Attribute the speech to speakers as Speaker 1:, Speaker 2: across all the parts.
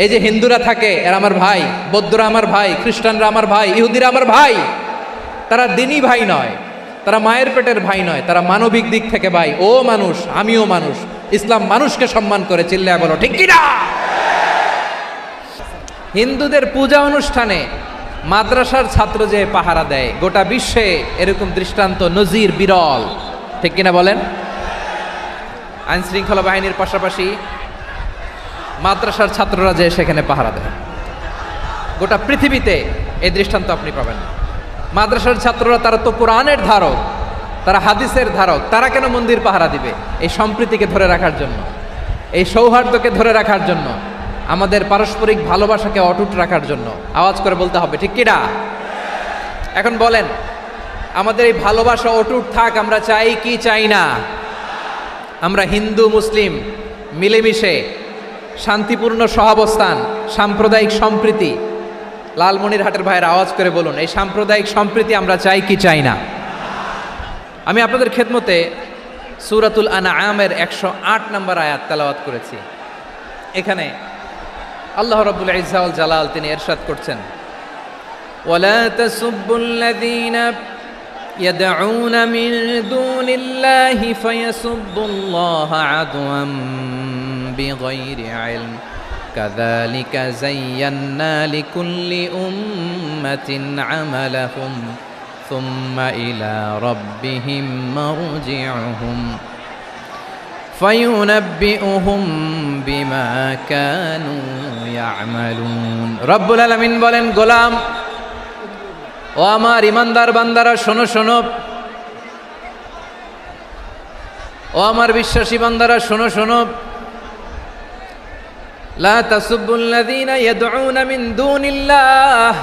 Speaker 1: এই যে হিন্দুরা থাকে এরা আমার ভাই, বৌদ্ধরা আমার ভাই, খ্রিস্টানরা আমার ভাই, ইহুদিরা আমার ভাই, তারা দিনই ভাই নয়, তারা মায়ের পেটের ভাই নয়, তারা মানবিক দিক থেকে ভাই। ও মানুষ, আমিও মানুষ, ইসলাম মানুষকে সম্মান করে, চিল্লায় বলো ঠিক কিনা। হিন্দুদের পূজা অনুষ্ঠানে মাদ্রাসার ছাত্র যে পাহারা দেয়, গোটা বিশ্বে এরকম দৃষ্টান্ত নজির বিরল, ঠিক কিনা বলেন। আইন শৃঙ্খলা বাহিনীর পাশাপাশি মাদ্রাসার ছাত্ররা যে সেখানে পাহারা দেয়, গোটা পৃথিবীতে এই দৃষ্টান্ত আপনি পাবেন না। মাদ্রাসার ছাত্ররা তারা তো কোরআনের ধারক, তারা হাদিসের ধারক, তারা কেন মন্দির পাহারা দিবে? এই সম্প্রীতিকে ধরে রাখার জন্য, এই সৌহার্দ্যকে ধরে রাখার জন্য, আমাদের পারস্পরিক ভালোবাসাকে অটুট রাখার জন্য। আওয়াজ করে বলতে হবে ঠিক কিনা। এখন বলেন, আমাদের এই ভালোবাসা অটুট থাক আমরা চাই কি চাই না? আমরা হিন্দু মুসলিম মিলেমিশে শান্তিপূর্ণ সহাবস্থান, সাম্প্রদায়িক সম্প্রীতি, লালমনিরহাটের ভাইয়ের আওয়াজ করে বলুন, এই সাম্প্রদায়িক সম্প্রীতি আমরা চাই কি চাই না? আমি আপনাদের খেদমতে সূরাতুল আনআমের 108 নম্বর আয়াত তেলাওয়াত করেছি। এখানে আল্লাহ রাব্বুল ইজ্জা ওয়াল জালাল তিনি ইরশাদ করছেন, ওয়ালা তাসুব্বুল্লাযীনা ইয়াদউনা মিন দুনিল্লাহি ফায়াসুব্বুল্লাহা আদওয়াম বিগাইরি ইলম কাযালিকা যায়্যান্না লিকুল্লি উম্মাতিন আমালাহুম সুম্মা ইলা রাব্বিহিম মারজিউহুম ফায়ুনাব্বিউহুম বিমা কানু ইয়ামালুন। রব্বুল আলামিন বলেন, গোলাম ও আমার ইমানদার বান্দারা শোনো শোনো, ও আমার বিশ্বাসী বান্দারা শোনো শোনো, লা তাসুব্বুল্লাযীনা ইয়াদউনা মিন দুনিল্লাহ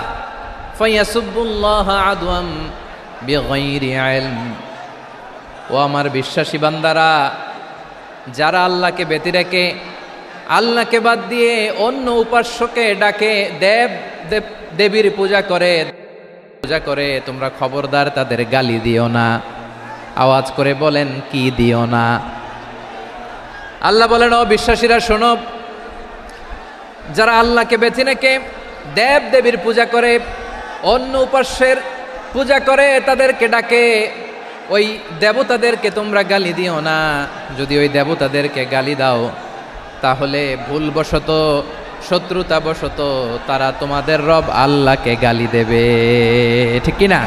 Speaker 1: ফায়াসুব্বুল্লাহা আদওয়াম বিগাইরি ইলম। ও আমার বিশ্বাসী বান্দারা, যারা আল্লাহকে ব্যতি রেখে, আল্লাহকে বাদ দিয়ে অন্য উপাস্যকে ডাকে, দেবীর পূজা করে, তোমরা খবরদার তাদের গালি দিও না। আওয়াজ করে বলেন, কি দিও না? আল্লাহ বলেন, ও বিশ্বাসীরা শোনো, যারা আল্লাহকে বেছে রেখে দেবীর পূজা করে, অন্য উপাস্যের পূজা করে, তাদেরকে ডাকে, ওই দেবতাদেরকে তোমরা গালি দিও না। যদি ওই দেবতাদেরকে গালি দাও তাহলে ভুলবশত, শত্রুতাবশত তারা তোমাদের রব আল্লাহকে গালি দেবে, ঠিক কি না?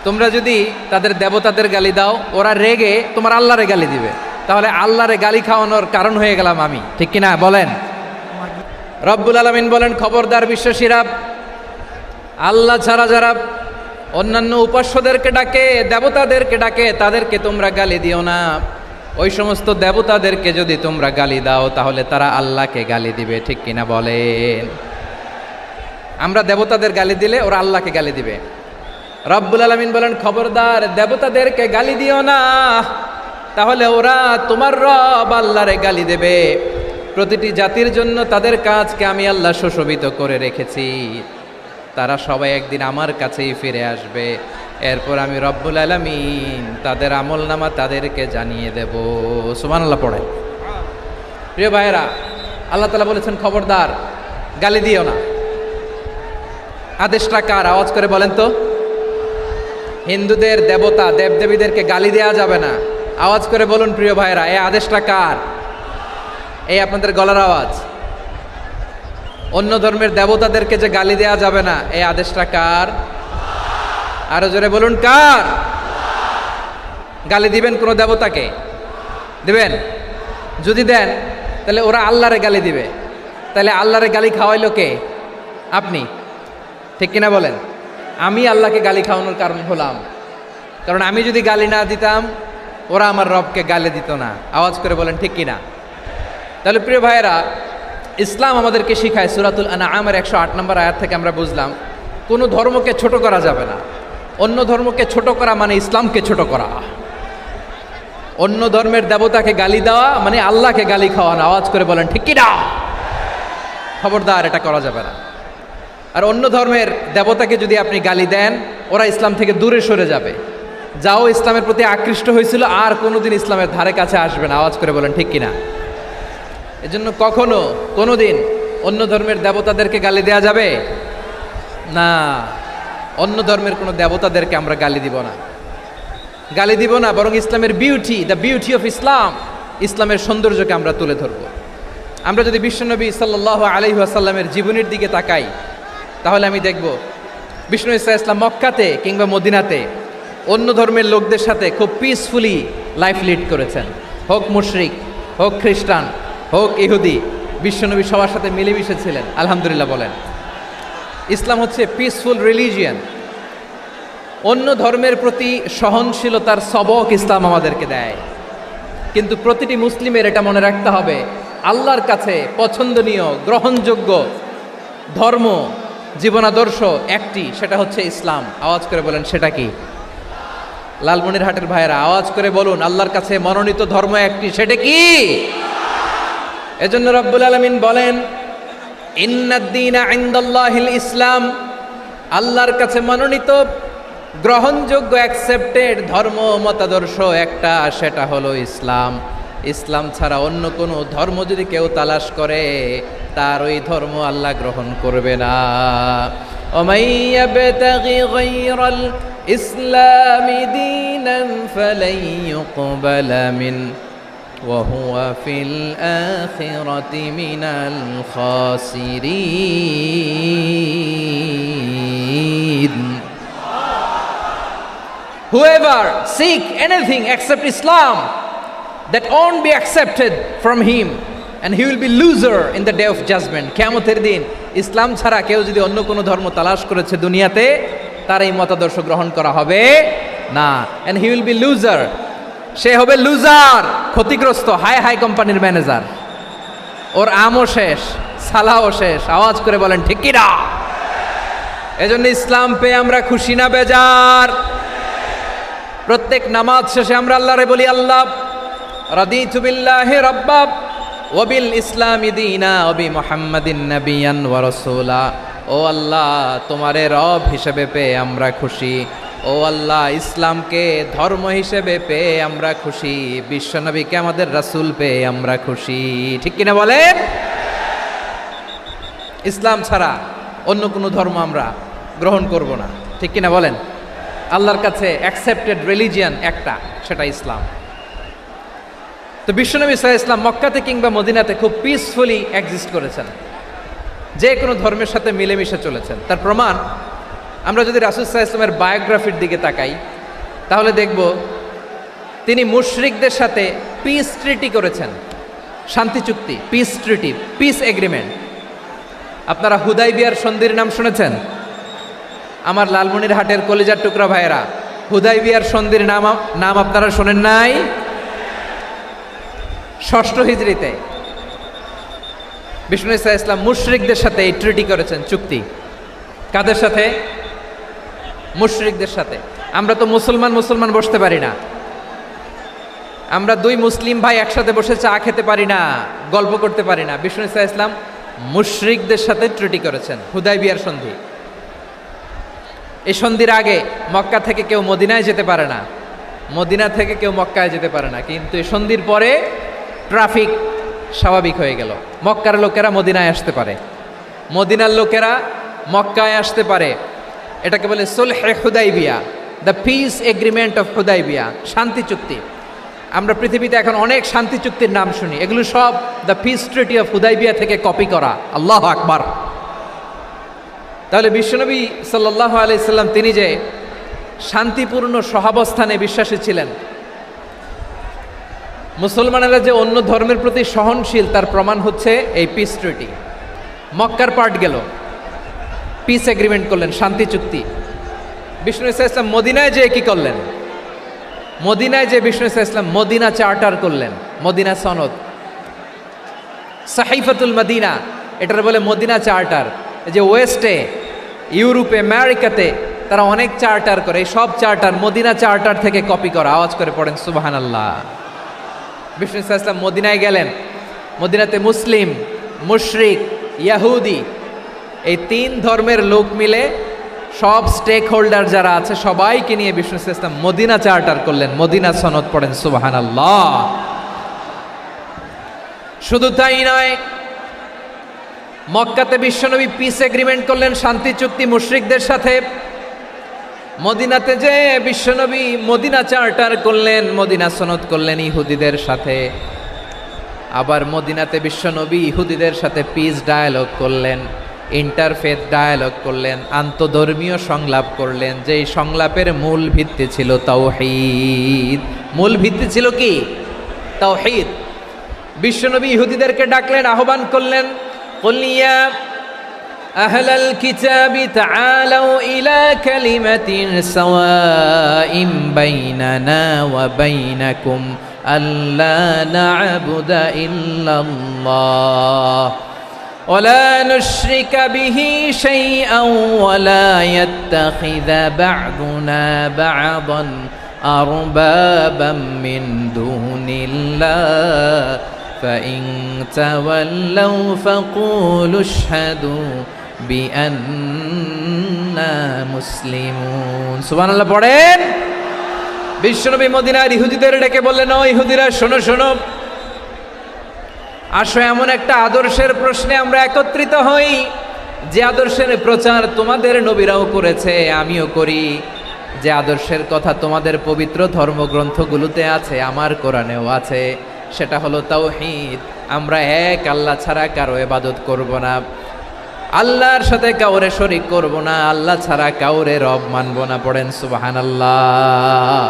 Speaker 1: তোমরা যদি তাদের দেবতাদের গালি দাও, ওরা রেগে তোমার আল্লাহরে গালি দিবে, তাহলে আল্লাহরে গালি খাওয়ানোর কারণ হয়ে গেলাম আমি, ঠিক কি না বলেন। রব্বুল আলামিন বলেন, খবরদার বিশ্বাসীরা, আল্লাহ ছাড়া যারা অন্যান্য উপাস্যদেরকে ডাকে, দেবতাদেরকে ডাকে, তাদেরকে তোমরা গালি দিও না। ওই সমস্ত দেবতাদেরকে যদি তোমরা গালি দাও তাহলে তারা আল্লাহকে গালি দিবে, ঠিক কিনা বলেন। আমরা দেবতাদের গালি দিলে ওরা আল্লাহকে গালি দিবে। রব্বুল আলামিন বলেন, খবরদার দেবতাদেরকে গালি দিও না, তাহলে ওরা তোমার রব আল্লাহরে গালি দেবে। প্রতিটি জাতির জন্য তাদের কাজকে আমি আল্লাহ সুশোভিত করে রেখেছি, তারা সবাই একদিন আমার কাছেই ফিরে আসবে। এরপর আমি রব্বুল আলামিন তাদের আমলনামা তাদেরকে জানিয়ে দেব। সুবহানাল্লাহ পড়ে। প্রিয় ভাইয়েরা, আল্লাহ তাআলা বলেছেন, খবরদার গালি দিও না। আদেশটা কার? আওয়াজ করে বলেন তো। হিন্দুদের দেবতা দেবদেবীদেরকে গালি দেওয়া যাবে না। আওয়াজ করে বলুন প্রিয় ভাইয়েরা, এই আদেশটা কার? এই আপনাদের গলার আওয়াজ। অন্য ধর্মের দেবতাদেরকে যে গালি দেওয়া যাবে না, এই আদেশটা কার? আরো জোরে বলুন, কার? গালি দিবেন কোন দেবতাকে? দিবেন? যদি দেন তাহলে ওরা আল্লাহরে গালি দিবে, তাহলে আল্লাহরে গালি খাওয়াইলো কে? আপনি, ঠিক কিনা বলেন। আমি আল্লাহকে গালি খাওয়ানোর কারণ হলাম, কারণ আমি যদি গালি না দিতাম ওরা আমার রবকে গালি দিত না। আওয়াজ করে বলেন ঠিক কিনা। তাহলে প্রিয় ভাইয়েরা, ইসলাম আমাদেরকে শিখায়, সূরাতুল আনআমের 108 নম্বর আয়াত থেকে আমরা বুঝলাম, কোনো ধর্মকে ছোট করা যাবে না। অন্য ধর্মকে ছোট করা মানে ইসলামকে ছোট করা। অন্য ধর্মের দেবতাকে গালি দেওয়া মানে আল্লাহকে গালি খাওয়ানো। আওয়াজ করে বলেন ঠিক কিনা। খবরদার, এটা করা যাবে না। আর অন্য ধর্মের দেবতাকে যদি আপনি গালি দেন, ওরা ইসলাম থেকে দূরে সরে যাবে। যাও ইসলামের প্রতি আকৃষ্ট হয়েছিল আর কোনোদিন ইসলামের ধারে কাছে আসবে না। আওয়াজ করে বলেন ঠিক কিনা। এজন্য কখনো কোনোদিন অন্য ধর্মের দেবতাদেরকে গালি দেয়া যাবে না। অন্য ধর্মের কোনো দেবতাদেরকে আমরা গালি দিব না, গালি দিব না, বরং ইসলামের beauty, the beauty of Islam, ইসলামের সৌন্দর্যকে আমরা তুলে ধরব। আমরা যদি বিশ্বনবী সাল্লাল্লাহু আলাইহি ওয়াসাল্লামের জীবনের দিকে তাকাই, তাহলে আমি দেখব বিষ্ণু ইসলাম মক্কাতে কিংবা মদিনাতে অন্য ধর্মের লোকদের সাথে খুব পিসফুলি লাইফ লিড করেছেন। হোক মুশরিক, হোক খ্রিস্টান, হোক ইহুদি, বিশ্বনবী সবার সাথে মিলেমিশে ছিলেন। আলহামদুলিল্লাহ বলেন। ইসলাম হচ্ছে পিসফুল রিলিজিয়ান। অন্য ধর্মের প্রতি সহনশীলতার সবক ইসলাম আমাদেরকে দেয়, কিন্তু প্রতিটি মুসলিমের এটা মনে রাখতে হবে, আল্লাহর কাছে পছন্দনীয় গ্রহণযোগ্য ধর্ম জীবনাদর্শ একটি, সেটা হচ্ছে ইসলাম। আওয়াজ করে বলেন সেটা কি? লালমনিরহাটের ভাইয়েরা আওয়াজ করে বলুন, আল্লাহর কাছে মনোনীত ধর্ম একটি, সেটা কি? এজন্য রব্বুল আলামিন বলেন, ইন্নাদ-দীনা ইনদাল্লাহিল ইসলাম, আল্লাহর কাছে মনোনীত গ্রহণযোগ্য অ্যাকসেপ্টেড ধর্ম মতাদর্শ একটা, সেটা হলো ইসলাম। ইসলাম ছাড়া অন্য কোনো ধর্ম যদি কেউ তালাশ করে, তার ওই ধর্ম আল্লাহ গ্রহণ করবে না। ওমাই ইয়াবতাগি গায়রাল ইসলামি দীনান ফালাই ইউকবালা মিন ওয়া হুয়া ফিল আখিরাতি মিনাল খাসিরিন। Whoever seek anything except Islam, that won't be accepted from him, and he will be loser in the day of judgment. কিয়ামতের দিন ইসলাম ছাড়া কেউ যদি অন্য কোনো ধর্ম তালাশ করেছে দুনিয়াতে, তার এই মতাদর্শ গ্রহণ করা হবে না, and he will be loser, সে হবে লুজার, ক্ষতিগ্রস্ত। হাই হাই কোম্পানির ম্যানেজার, ওর আমও শেষ, সালাও শেষ। আওয়াজ করে বলেন ঠিক কি না? এজন্য ইসলাম পেয়ে আমরা খুশি না বেজার? প্রত্যেক নামাজ শেষে আমরা আল্লাহরে বলি, আল্লাহ রাদিতু বিল্লাহি রাব্বা ওয়া বিল ইসলামি দীনা ওয়া বি মুহাম্মাদিন নাবিয়ান ওয়া রাসূলা। ও আল্লাহ, তোমারে রব হিসেবে পেয়ে আমরা খুশি। ও আল্লাহ, ইসলামকে ধর্ম হিসেবে পেয়ে আমরা খুশি। বিশ্বনবীকে আমাদের রাসূল পেয়ে আমরা খুশি। ঠিক কিনা বলেন? ইসলাম ছাড়া অন্য কোনো ধর্ম আমরা গ্রহণ করব না। ঠিক কিনা বলেন? আল্লাহর কাছে অ্যাকসেপ্টেড রিলিজিয়ান একটা, সেটা ইসলাম। তো বিশ্বনবী সাল্লাল্লাহু আলাইহি ওয়াসাল্লাম মক্কাতে কিংবা মদিনাতে খুব পিসফুলি এক্সিস্ট করেছেন, যে কোনো ধর্মের সাথে মিলেমিশে চলেছেন। তার প্রমাণ আমরা যদি রাসূল সাল্লাল্লাহু আলাইহি ওয়াসাল্লামের বায়োগ্রাফির দিকে তাকাই, তাহলে দেখব তিনি মুশরিকদের সাথে পিস ট্রিটি করেছেন, শান্তি চুক্তি, পিস ট্রিটি, পিস এগ্রিমেন্ট। আপনারা হুদাইবিয়ার সন্ধির নাম শুনেছেন? আমার লালমনিরহাটের কলিজার টুকরা ভাইয়েরা, হুদাইবিয়ার সন্ধির নাম আপনারা শোনেন নাই? ষষ্ঠ হিজরিতে বিষ্ণু ইসলাম মুশরিকদের সাথে এই ট্রিটি করেছেন, চুক্তি। কাদের সাথে? মুশরিকদের সাথে। আমরা তো মুসলমান বসতে পারি না, আমরা দুই মুসলিম ভাই একসাথে বসে চা খেতে পারি না, গল্প করতে পারি না। বিষ্ণু ইসলাম মুশরিকদের সাথে ট্রিটি করেছেন, হুদাইবিয়ার সন্ধি। এই সন্ধির আগে মক্কা থেকে কেউ মদিনায় যেতে পারে না, মদিনা থেকে কেউ মক্কায় যেতে পারে না। কিন্তু এই সন্ধির পরে ট্রাফিক স্বাভাবিক হয়ে গেল। মক্কার লোকেরা মদিনায় আসতে পারে, মদিনার লোকেরা মক্কায় আসতে পারে। এটাকে বলে সুলহে হুদাইবিয়া, দ্য পিস এগ্রিমেন্ট অফ হুদাইবিয়া, শান্তি চুক্তি। আমরা পৃথিবীতে এখন অনেক শান্তি চুক্তির নাম শুনি, এগুলো সব the piece treaty of Hudaibiya থেকে কপি করা। আল্লাহু আকবার। তাহলে বিশ্বনবী সাল্লাল্লাহু আলাইহি সাল্লাম তিনি যে শান্তিপূর্ণ সহাবস্থানে বিশ্বাসী ছিলেন, মুসলমানেরা যে অন্য ধর্মের প্রতি সহনশীল, তার প্রমাণ হচ্ছে এই পিস ট্রিটি। মক্কার পার্ট গেল, পিস এগ্রিমেন্ট করলেন, শান্তি চুক্তি। বিষ্ণু ইসলাম মদিনায় যে কি করলেন? মদিনায় যে বিষ্ণু ইসলাম মদিনা চার্টার করলেন, মদিনা সনদ, সাহিফাতুল মদিনা, এটার বলে মদিনা চার্টার। যে ওয়েস্টে, ইউরোপে, আমেরিকাতে তারা অনেক চার্টার করে, এই সব চার্টার মদিনা চার্টার থেকে কপি করা। আওয়াজ করে পড়েন সুবহানাল্লাহ। বিষ্ণু ইসলাম মদিনায় গেলেন, মদিনাতে মুসলিম, মুশরিক, ইয়াহুদি, এই তিন ধর্মের লোক মিলে সব স্টেক হোল্ডার যারা আছে সবাইকে নিয়ে বিষ্ণু ইসলাম মদিনা চার্টার করলেন, মদিনা সনদ। পড়েন সুবহানাল্লাহ। শুধু তাই নয়, মক্কাতে বিশ্বনবী পিস এগ্রিমেন্ট করলেন, শান্তি চুক্তি মুশরিকদের সাথে। মদিনাতে যে বিশ্বনবী মদিনা চার্টার করলেন, মদিনা সনদ করলেন ইহুদিদের সাথে। আবার মদিনাতে বিশ্বনবী ইহুদিদের সাথে পিস ডায়ালগ করলেন, ইন্টারফেথ ডায়ালগ করলেন, আন্তধর্মীয় সংলাপ করলেন। যেই সংলাপের মূল ভিত্তি ছিল তাওহীদ। মূল ভিত্তি ছিল কি? তাওহীদ। বিশ্বনবী ইহুদিদেরকে ডাকলেন, আহ্বান করলেন, কুল ইয়া আহলাল কিতাবি তাআলাউ ইলা কালিমাতিন সাওয়াইন বাইনানা ওয়া বাইনাকুম আল্লা না'বুদা ইল্লাল্লাহ ওয়া লা নুশরিকা বিহি শাইআন ওয়া লা ইয়াত্তাখিযা বা'দুনা বা'দান আরবাবাম মিন দুনিল্লাহ فإن تولوا فقولوا اشهدوا بأننا مسلمون সুবহানাল্লাহ পড়েন। বিশ্বনবী মদিনার ইহুদিদের ডেকে বললেন, ও ইহুদিরা, শোনো শোনো, আসো এমন একটা আদর্শের প্রশ্নে আমরা একত্রিত হই যে আদর্শের প্রচার তোমাদের নবীরাও করেছে, আমিও করি। যে আদর্শের কথা তোমাদের পবিত্র ধর্মগ্রন্থগুলোতে আছে, আমার কোরআনেও আছে। সেটা হলো তাওহীদ। আমরা এক আল্লাহ ছাড়া কারো ইবাদত করব না, আল্লাহর সাথে কাউরে শরীক করব না, আল্লাহ ছাড়া কাউরে রব মানব না। পড়েন সুবহানাল্লাহ।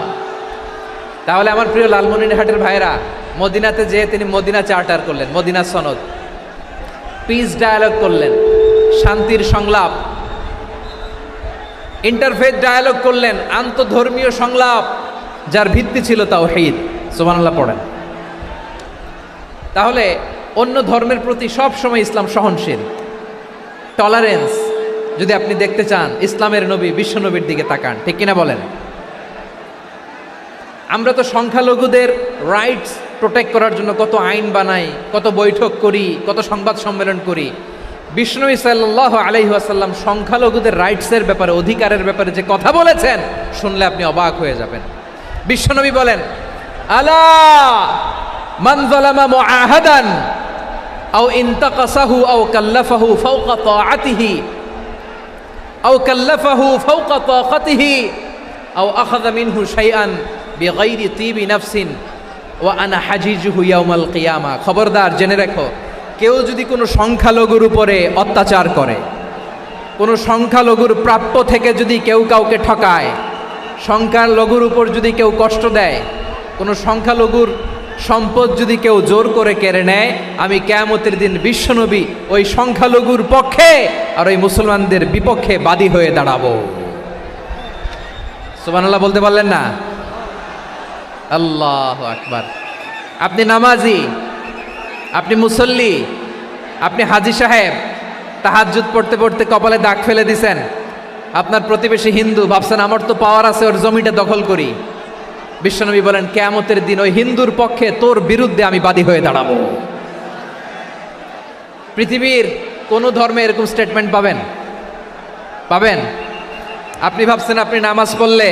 Speaker 1: তাহলে আমার প্রিয় লালমনিরহাটের ভাইরা, মদিনাতে যেয়ে তিনি মদিনা চার্টার করলেন, মদিনা সনদ, পিস ডায়ালগ করলেন, শান্তির সংলাপ, ইন্টারফেথ ডায়ালগ করলেন, আন্তধর্মীয় সংলাপ, যার ভিত্তি ছিল তাওহীদ। সুবহানাল্লাহ পড়েন। তাহলে অন্য ধর্মের প্রতি সব সময় ইসলাম সহনশীল, টলারেন্স। যদি আপনি দেখতে চান ইসলামের নবী বিশ্বনবীর দিকে তাকান, ঠিক কিনা বলেন? আমরা তো সংখ্যালঘুদের রাইটস প্রোটেক্ট করার জন্য কত আইন বানাই, কত বৈঠক করি, কত সংবাদ সম্মেলন করি। বিশ্বনবী সাল্লাল্লাহু আলাইহি ওয়াসাল্লাম সংখ্যালঘুদের রাইটসের ব্যাপারে, অধিকারের ব্যাপারে যে কথা বলেছেন, শুনলে আপনি অবাক হয়ে যাবেন। বিশ্বনবী বলেন, আলা মান যালামা মুআহাদান আও ইনতাকাসাহু আও কাল্লাফাহু ফাওকা তাআতিহি আও কাল্লাফাহু ফাওকা তাকাতিহি আও আখাযা মিনহু শাইআন বিগাইরি তিবি নাফসিন ওয়া আনা হাজিজুহু ইয়াউমাল কিয়ামা। খবরদার, জেনে রাখো, কেউ যদি কোনো সংখ্যালঘুর উপরে অত্যাচার করে, কোনো সংখ্যালঘুর প্রাপ্য থেকে যদি কেউ কাউকে ঠকায়, সংখ্যালঘুর উপর যদি কেউ কষ্ট দেয়, কোনো সংখ্যালঘুর সম্পদ যদি কেউ জোর করে কেড়ে নেয়, আমি কিয়ামতের দিন বিশ্বনবী ওই সংখ্যালঘুর পক্ষে আর ওই মুসলমানদের বিপক্ষে বাদী হয়ে দাঁড়াবো। সুবহানাল্লাহ বলতে পারলেন না? আল্লাহু আকবার। আপনি নামাজি, আপনি মুসল্লি, আপনি হাজী সাহেব, তাহাজ্জুদ পড়তে পড়তে কপালে দাগ ফেলে দিছেন, আপনার প্রতিবেশী হিন্দু, ভাবছেন আমার তো পাওয়ার আছে, ওর জমিটা দখল করি। বিশ্বনবী বলেন, কিয়ামতের দিন ওই হিন্দুর পক্ষে তোর বিরুদ্ধে আমি বাদী হয়ে দাঁড়াবো। পৃথিবীর কোন ধর্মে এরকম স্টেটমেন্ট পাবেন? পাবেন? আপনি ভাবছেন আপনি নামাজ পড়লে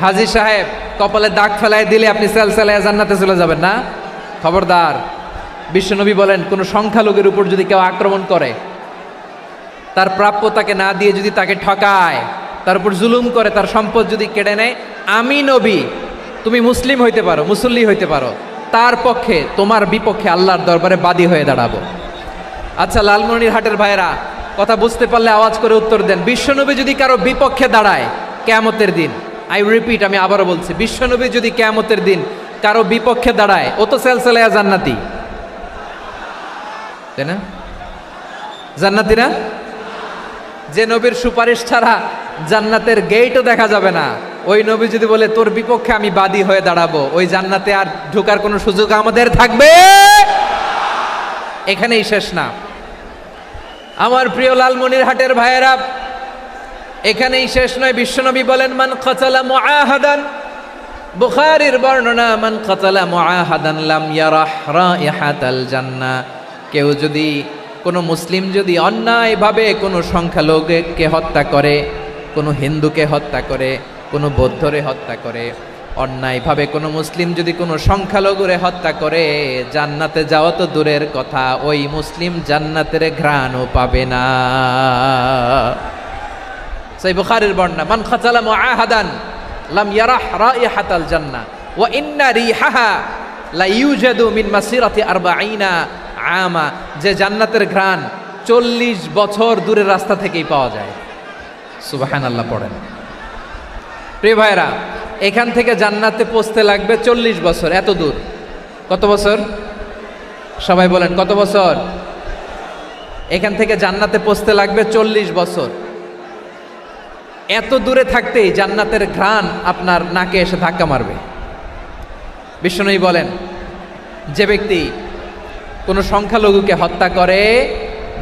Speaker 1: হাজী সাহেব কপালে দাগ ফেলায় দিলে আপনি সেলসেলায় জান্নাতে চলে যাবেন না? খবরদার। বিশ্বনবী বলেন, কোন সংখ্যালঘুর উপর যদি কেউ আক্রমণ করে, তার প্রাপ্য তাকে না দিয়ে যদি তাকে ঠকায়, তার উপর জুলুম করে, তার সম্পদ যদি কেড়ে নেয়, আমি নবী, তুমি মুসলিম হইতে পারো, মুসল্লি হইতে পারো, তার পক্ষে, তোমার বিপক্ষে আল্লাহর দরবারে বাদী হয়ে দাঁড়াবো। আচ্ছা লালমনিরহাটের ভাইরা, কথা বুঝতে পারলে আওয়াজ করে উত্তর দেন। বিশ্বনবী যদি কারো বিপক্ষে দাঁড়ায় কিয়ামতের দিন, আই রিপিট, আমি আবারও বলছি, বিশ্বনবী যদি কিয়ামতের দিন কারো বিপক্ষে দাঁড়ায়, ও তো সেলসেলায়া জান্নাতি, তাই না? জান্নাতি না? যে নবীর সুপারিশ ছাড়া জান্নাতের গেটও দেখা যাবে না, ওই নবী যদি বলে তোর বিপক্ষে আমি বাদী হয়ে দাঁড়াবো, ওই জান্নাতে আর ঢোকার কোনো সুযোগ আমাদের থাকবে? এখানেই শেষ না আমার প্রিয় লালমনিরহাটের ভাইয়েরা, এখানেই শেষ নয়। বিশ্বনবী বলেন, মান কাতালা মুআহাদান, বুখারীর বর্ণনা, মান কাতালা মুআহাদান লাম ইয়ারাহ রাইহাতাল জান্নাহ। কেউ যদি, কোনো মুসলিম যদি অন্যায়ভাবে কোনো সংখ্যালঘুকে হত্যা করে, কোনো হিন্দুকে হত্যা করে, কোনো বৌদ্ধরে হত্যা করে, অন্যায়ভাবে কোনো মুসলিম যদি কোনো সংখ্যালঘুরে হত্যা করে জান্নাতে যাওয়া তো দূরের কথা, ওই মুসলিম জান্নাতের ঘ্রাণও পাবে না। সহিহ বুখারীর বর্ণনা, মান খাতালা মুআহাদান লাম ইয়ারাহ রাইহাতাল জান্নাহ ওয়া ইন্না রিহাহা লা ইউজাদু মিন মাসিরাতি 40 আমা, যে জান্নাতের ঘ্রাণ 40 বছর দূরের রাস্তা থেকেই পাওয়া যায়। সুবহানাল্লাহ পড়েন। প্রিয় ভাইরা, এখান থেকে জান্নাতে পৌঁছতে লাগবে 40 বছর। এত দূর, কত বছর? সবাই বলেন কত বছর? এখান থেকে জান্নাতে পৌঁছতে লাগবে 40 বছর। এত দূরে থাকতেই জান্নাতের ঘ্রাণ আপনার নাকে এসে ধাক্কা মারবে। বিষ্ণুই বলেন, যে ব্যক্তি কোনো সংখ্যালঘুকে হত্যা করে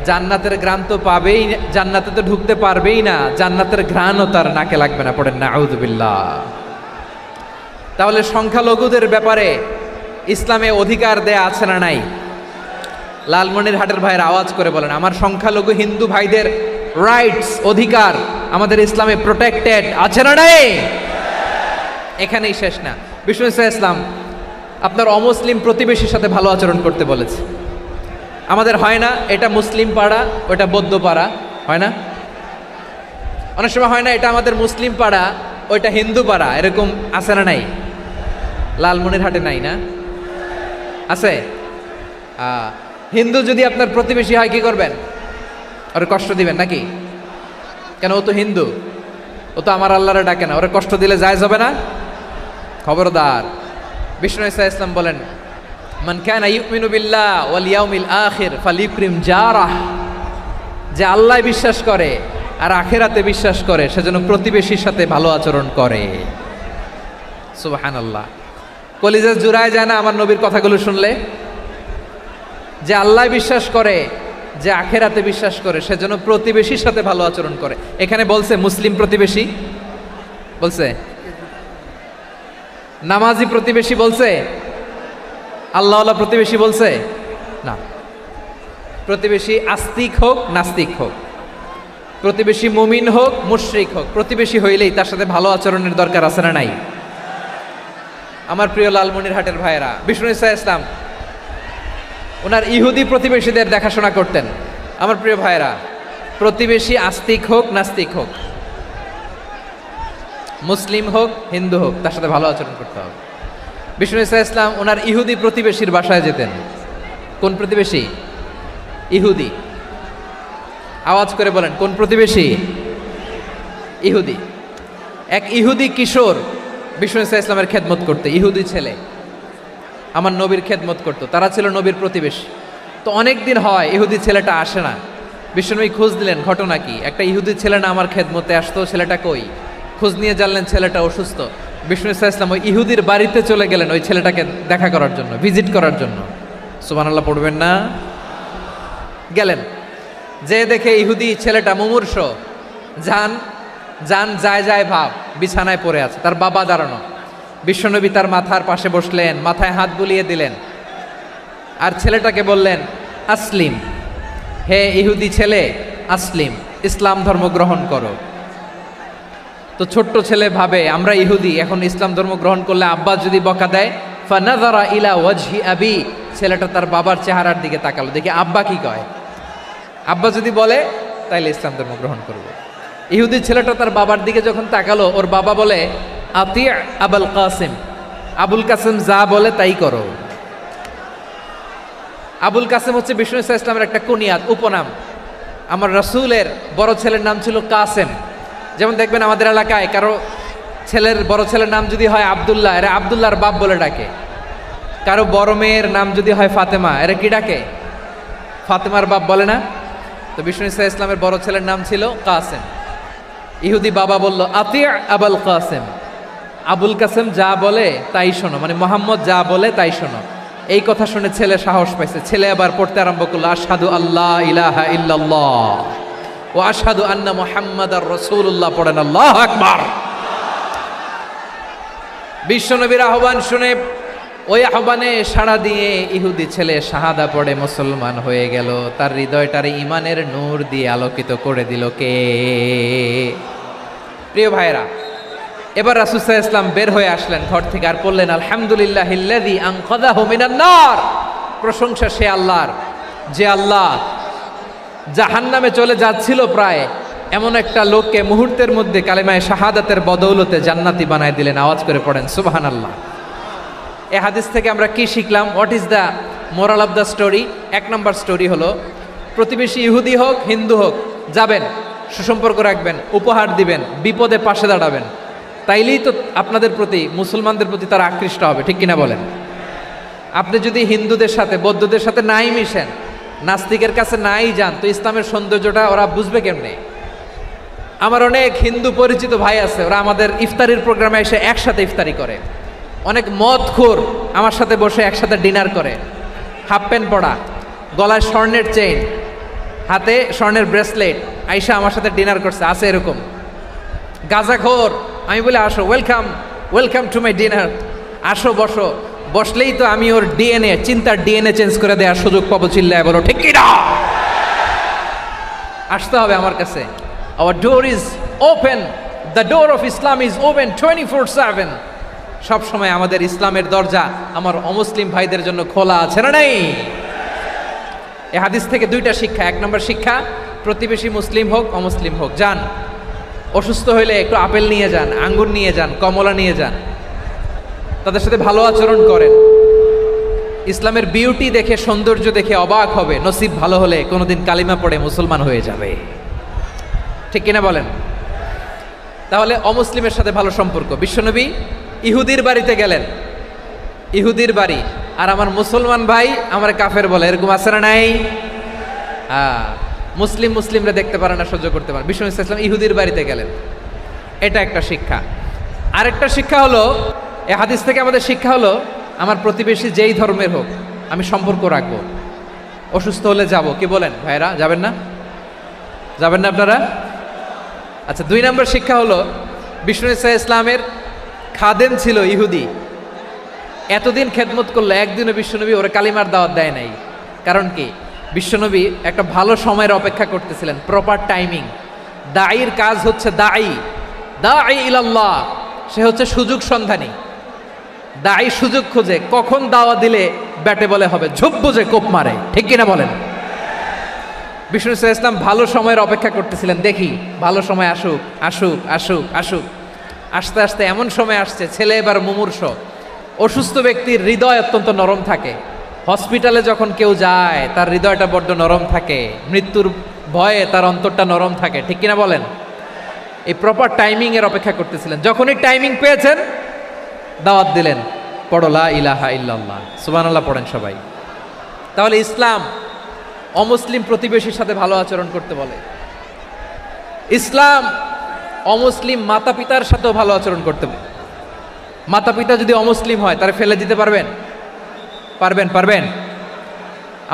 Speaker 1: জান্নাতের ঘ্রাণ তো পাবেই, জান্নাতে তো ঢুকতে পারবেই না, জান্নাতের ঘ্রাণও তার নাকে লাগবে না। পড়েন না আউযুবিল্লাহ। তাহলে সংখ্যালঘুদের ব্যাপারে ইসলামে অধিকার দেয়া আছে না নাই? লালমনিরহাটের ভাইয়ের আওয়াজ করে বলেন, আমার সংখ্যালঘু হিন্দু ভাইদের রাইটস, অধিকার আমাদের ইসলামে প্রোটেক্টেড আছে না নাই? এখানেই শেষ না। বিষ্ণু ইসলাম আপনার অমুসলিম প্রতিবেশীর সাথে ভালো আচরণ করতে বলেছে। আমাদের হয় না এটা মুসলিম পাড়া ওটা বৌদ্ধ পাড়া, হয় না? অনেক সময় হয় না এটা আমাদের মুসলিম পাড়া ওইটা হিন্দু পাড়া, এরকম আছে না নাই? লালমনিরহাটে নাই না? আছে? হিন্দু যদি আপনার প্রতিবেশী হয় কি করবেন? ওর কষ্ট দিবেন নাকি? কেন? ও তো হিন্দু, ও তো আমার আল্লাহরে ডাকে না, ওরে কষ্ট দিলে জায়েজ হবে না? খবরদার। বিষ্ণু ইসলাম বলেন, মান কানা ইউমিনু বিল্লাহ ওয়াল ইয়াউমিল আখির ফালিউকরিম জারাহ, যে আল্লাহ বিশ্বাস করে আর আখিরাতে বিশ্বাস করে সেজন্য প্রতিবেশীর সাথে ভালো আচরণ করে। সুবহানাল্লাহ। কলিজা জুড়ায় যায় না আমার নবীর কথাগুলো শুনলে? যে আল্লাহ বিশ্বাস করে, যে আখিরাতে বিশ্বাস করে সেজন্য প্রতিবেশীর সাথে ভালো আচরণ করে। এখানে বলছে মুসলিম প্রতিবেশী বলছে, নামাজি প্রতিবেশী বলছে, আল্লাহওয়ালা প্রতিবেশী বলছে না। প্রতিবেশী আস্তিক হোক নাস্তিক হোক, প্রতিবেশী মুমিন হোক মুশরিক হোক, প্রতিবেশী হইলেই তার সাথে ভালো আচরণের দরকার আছে না নাই? আমার প্রিয় লালমনিরহাটের ভাইয়েরা, বিষ্ণু ইসলাম ওনার ইহুদি প্রতিবেশীদের দেখাশোনা করতেন। আমার প্রিয় ভাইয়েরা, প্রতিবেশী আস্তিক হোক নাস্তিক হোক, মুসলিম হোক হিন্দু হোক, তার সাথে ভালো আচরণ করতে হবে। বিষ্ণু ইসলাম ওনার ইহুদি প্রতিবেশীর বাসায় যেতেন। কোন প্রতিবেশী? ইহুদি। আওয়াজ করে বলেন কোন প্রতিবেশী? ইহুদি। এক ইহুদি কিশোর বিষ্ণু ইসলামের খেদমত করতে, ইহুদি ছেলে আমার নবীর খেদমত করতো, তারা ছিল নবীর প্রতিবেশী। তো অনেক দিন হয় ইহুদি ছেলেটা আসে না। বিষ্ণুনবী খোঁজ দিলেন, ঘটনা কি? একটা ইহুদি ছেলে না আমার খেদমতে আসতো, ছেলেটা কই? খোঁজ নিয়ে জানলেন ছেলেটা অসুস্থ। বিষ্ণু ইসলাম ওই ইহুদির বাড়িতে চলে গেলেন ওই ছেলেটাকে দেখা করার জন্য, ভিজিট করার জন্য। সুবহানাল্লাহ পড়বেন না? গেলেন, যে দেখে ইহুদি ছেলেটা মুমূর্ষ, যান যান যায় যায় ভাব, বিছানায় পড়ে আছে, তার বাবা দাঁড়ানো। বিশ্বনবী তার মাথার পাশে বসলেন, মাথায় হাত বুলিয়ে দিলেন আর ছেলেটাকে বললেন, আসলিম, হে ইহুদি ছেলে, আসলিম, ইসলাম ধর্ম গ্রহণ করো। তো ছোট্ট ছেলে ভাবে আমরা ইহুদি, এখন ইসলাম ধর্ম গ্রহণ করলে আব্বা যদি বকা দেয়, ফানাযারা ইলা ওয়াজহি আবি, ছেলেটা তার বাবার চেহারার দিকে তাকালো, দেখি আব্বা কি কয়। আব্বা যদি বলে তাইলে ইসলাম ধর্ম গ্রহণ করবো। ইহুদি ছেলেটা তার বাবার দিকে যখন তাকালো, ওর বাবা বলে, আতি আবুল কাসিম, আবুল কাসিম যা বলে তাই করো। আবুল কাসিম হচ্ছে বিষ্ণু ইসলামের একটা কুনিয়াত, উপনাম। আমার রাসূলের বড় ছেলের নাম ছিল কাসেম। যেমন দেখবেন আমাদের এলাকায় কারো ছেলের বড় ছেলের নাম যদি হয় আব্দুল্লাহ, এরা আব্দুল্লাহর বাপ বলে ডাকে। কারো বড় মেয়ের নাম যদি হয় ফাতেমা, এরা কি ডাকে? ফাতেমার বাপ বলে না? তো বিষ্ণু ইসলামের বড় ছেলের নাম ছিল কাসেম। ইহুদি বাবা বলল, আতি আবুল কাসেম, আবুল কাসেম যা বলে তাই শোনো, মানে মোহাম্মদ যা বলে তাই শোনো। এই কথা শুনে ছেলে সাহস পাইছে, ছেলে আবার পড়তে আরম্ভ করলো, আশহাদু আল্লাহ ইলাহা ইল্লাল্লাহ ও আশহাদু আন্না মুহাম্মাদার রাসূলুল্লাহ। পড়েন আল্লাহু আকবার। বিশ্বনবীর আহ্বান শুনে ওই আহ্বানে সাড়া দিয়ে ইহুদি ছেলে শাহাদা পড়ে মুসলমান হয়ে গেল। তার হৃদয়টারে ইমানের নূর দিয়ে আলোকিত করে দিল কে? প্রিয় ভাইরা, এবার রাসূল সাল্লাল্লাহু আলাইহি ওয়াসাল্লাম বের হয়ে আসলেন ঘর থেকে আর বললেন, আলহামদুলিল্লাহিল্লাযী আনকাযাহু মিনান নার। প্রশংসা সে আল্লাহর, যে আল্লাহ জাহান্নামে চলে যাচ্ছিল প্রায় এমন একটা লোককে মুহূর্তের মধ্যে কালেমায়ে শাহাদাতের বদৌলতে জান্নাতি বানায় দিলেন। আওয়াজ করে পড়েন সুবহানাল্লাহ। এই হাদিস থেকে আমরা কি শিখলাম? What is the moral of the story? এক নম্বর স্টোরি হলো, প্রতিবেশী ইহুদি হোক হিন্দু হোক, যাবেন, সুসম্পর্ক রাখবেন, উপহার দিবেন, বিপদে পাশে দাঁড়াবেন, তাইলেই তো আপনাদের প্রতি, মুসলমানদের প্রতি তারা আকৃষ্ট হবে, ঠিক কিনা বলেন? আপনি যদি হিন্দুদের সাথে বৌদ্ধদের সাথে নাই মিশেন, নাস্তিকের কাছে নাই যান, তো ইসলামের সৌন্দর্যটা ওরা বুঝবে কেমনে? আমার অনেক হিন্দু পরিচিত ভাই আছে, ওরা আমাদের ইফতারির প্রোগ্রামে এসে একসাথে ইফতারি করে। অনেক মদখোর আমার সাথে বসে একসাথে ডিনার করে, হাফ প্যান্ট পরা, গলায় স্বর্ণের চেইন, হাতে স্বর্ণের ব্রেসলেট, আইসা আমার সাথে ডিনার করছে, আছে এরকম। গাঁজাখোর, আমি বলি আসো, welcome welcome to my dinner, আসো বসো। বসলেই তো আমি ওর ডিএনএ, চিন্তার ডিএনএ চেঞ্জ করে দেওয়ার সুযোগ পাবো, চিল্লায় বলো ঠিক কি না? আসতে হবে আমার কাছে। Hour door is open, the door of Islam is open 24/7। সব সময় আমাদের ইসলামের দরজা আমার অমুসলিম ভাইদের জন্য খোলা আছে না নাই? এই হাদিস থেকে দুইটা শিক্ষা। এক নম্বর শিক্ষা, প্রতিবেশী মুসলিম হোক অমুসলিম হোক, যান, অসুস্থ হইলে একটু আপেল নিয়ে যান, আঙ্গুর নিয়ে যান, কমলা নিয়ে যান, তাদের সাথে ভালো আচরণ করেন। ইসলামের বিউটি দেখে, সৌন্দর্য দেখে অবাক হবে, নসিব ভালো হলে কোনোদিন কালিমা পড়ে মুসলমান হয়ে যাবে, ঠিক কিনা বলেন? তাহলে অমুসলিমের সাথে ভালো সম্পর্ক। বিশ্বনবী ইহুদির বাড়িতে গেলেন, ইহুদির বাড়ি, আর আমার মুসলমান ভাই আমার কাফের বলে, এরকম আছে না নাই? মুসলিমরা দেখতে পারে না, সহ্য করতে পারে। বিশ্বনবী সাল্লাল্লাহু আলাইহি ওয়াসাল্লাম ইহুদির বাড়িতে গেলেন, এটা একটা শিক্ষা। আরেকটা শিক্ষা হলো, এই হাদিস থেকে আমাদের শিক্ষা হলো, আমার প্রতিবেশী যেই ধর্মের হোক আমি সম্পর্ক রাখবো। অসুস্থ হলে যাব, কি বলেন ভাইরা? যাবেন না? যাবেন না আপনারা? আচ্ছা, 2 নম্বর শিক্ষা হলো, বিশ্বনবী সাল্লাল্লাহু আলাইহি ইসলামের খাদেম ছিল ইহুদি, এতদিন খেদমত করলো, একদিনও বিশ্বনবী ওরা কালিমার দাওয়াত দেয় নাই। কারণ কি? বিশ্বনবী একটা ভালো সময়ের অপেক্ষা করতেছিলেন, প্রপার টাইমিং। দাঈর কাজ হচ্ছে দাঈ ইলাল্লাহ, সে হচ্ছে সুযোগ সন্ধানী। দাঈ সুযোগ খোঁজে, কখন দাওয়া দিলে ব্যাটে বলে হবে, ঝোপ বুঝে কোপ মারে, ঠিক কিনা বলেন? বিষ্ণু ইসলাম ভালো সময়ের অপেক্ষা করতেছিলেন, দেখি ভালো সময় আসুক আসুক আসুক আসুক। আস্তে আস্তে এমন সময় আসছে, ছেলে এবার মুমূর্ষ, অসুস্থ ব্যক্তির হৃদয় অত্যন্ত নরম থাকে। হসপিটালে যখন কেউ যায় তার হৃদয়টা বড্ড নরম থাকে, মৃত্যুর ভয়ে তার অন্তরটা নরম থাকে, ঠিক কিনা বলেন? এই প্রপার টাইমিং এর অপেক্ষা করতেছিলেন। যখনই টাইমিং পেয়েছেন, দাওয়াত দিলেন, পড়ো লা ইলাহা ইল্লাল্লাহ, সুবহানাল্লাহ পড়েন সবাই। তাহলে ইসলাম অমুসলিম প্রতিবেশীর সাথে ভালো আচরণ করতে বলে। ইসলাম অমুসলিম মাতা পিতার সাথেও ভালো আচরণ করতে বলে। মাতা পিতা যদি অমুসলিম হয়, তারা ফেলে দিতে পারবেন? পারবেন?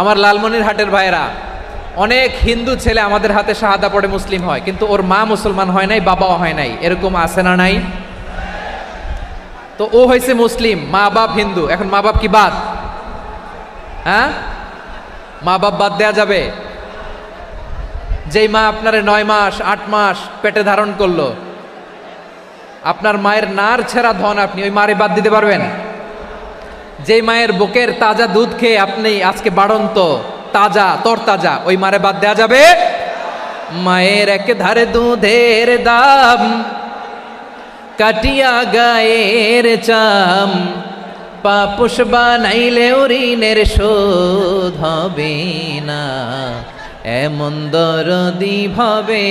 Speaker 1: আমার লালমনিরহাটের ভাইয়েরা, অনেক হিন্দু ছেলে আমাদের হাতে শাহাদা পড়ে মুসলিম হয়, কিন্তু ওর মা মুসলমান হয় নাই, বাবাও হয় নাই, এরকম আছে না নাই? তো ও হয়েছে মুসলিম, মা বাপ হিন্দু, এখন মা বাপ কি বাদ? হ্যাঁ, মা বাপ বাদ দেয়া যাবে? যেই মা আপনারে 9 মাস 8 মাস পেটে ধারণ করলো, আপনার মায়ের নার ছেঁড়া ধন, আপনি ওই মারে বাদ দিতে পারবেন? যেই মায়ের বুকের তাজা দুধ খেয়ে আপনি আজকে বাড়ন্ত তাজা তরতাজা, ওই মারে বাদ দেয়া যাবে? মায়ের এক ধারে দুধের দাম, কাটিয়া গায়ের চাম, পাপুষ বানাইলেও ঋণের শোধ হবে না, এমন দরদি ভাবে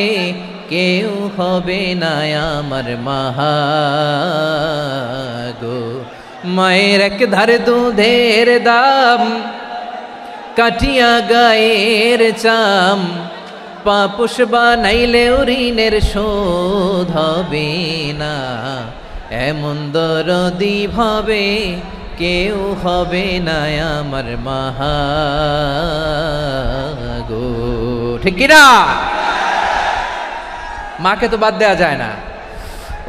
Speaker 1: কেউ হবে না আমার মাগো। মায়ের এক ধারে দুধের দাম, কাটিয়া গায়ের চাম, পাপুষ বানাইলেও ঋণের শোধ হবে না, এমন দরদি ভাবে কেউ হবে না আমার মাগো, ঠিক কিনা? মাকে তো বাদ দেয়া যায় না।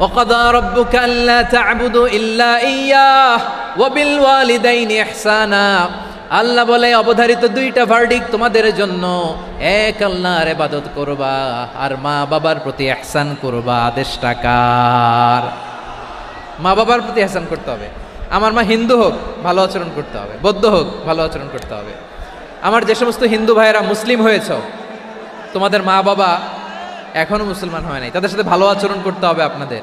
Speaker 1: وَقَضَى رَبُّكَ أَلَّا تَعْبُدُوا إِلَّا إِيَّاهُ وَبِالْوَالِدَيْنِ إِحْسَانًا। আল্লাহ বলে, অবধারিত 2টা ভার্ডিক্ট তোমাদের জন্য, এক আল্লাহর ইবাদত করবা আর মা বাবার প্রতি ইহসান করবা। আদেশটা কার? মা বাবার প্রতি এহসান করতে হবে। আমার মা হিন্দু হোক, ভালো আচরণ করতে হবে, বৌদ্ধ হোক, ভালো আচরণ করতে হবে। আমার যে সমস্ত হিন্দু ভাইয়েরা মুসলিম হয়েছ, তোমাদের মা বাবা এখনো মুসলমান হয় নাই, তাদের সাথে ভালো আচরণ করতে হবে। আপনাদের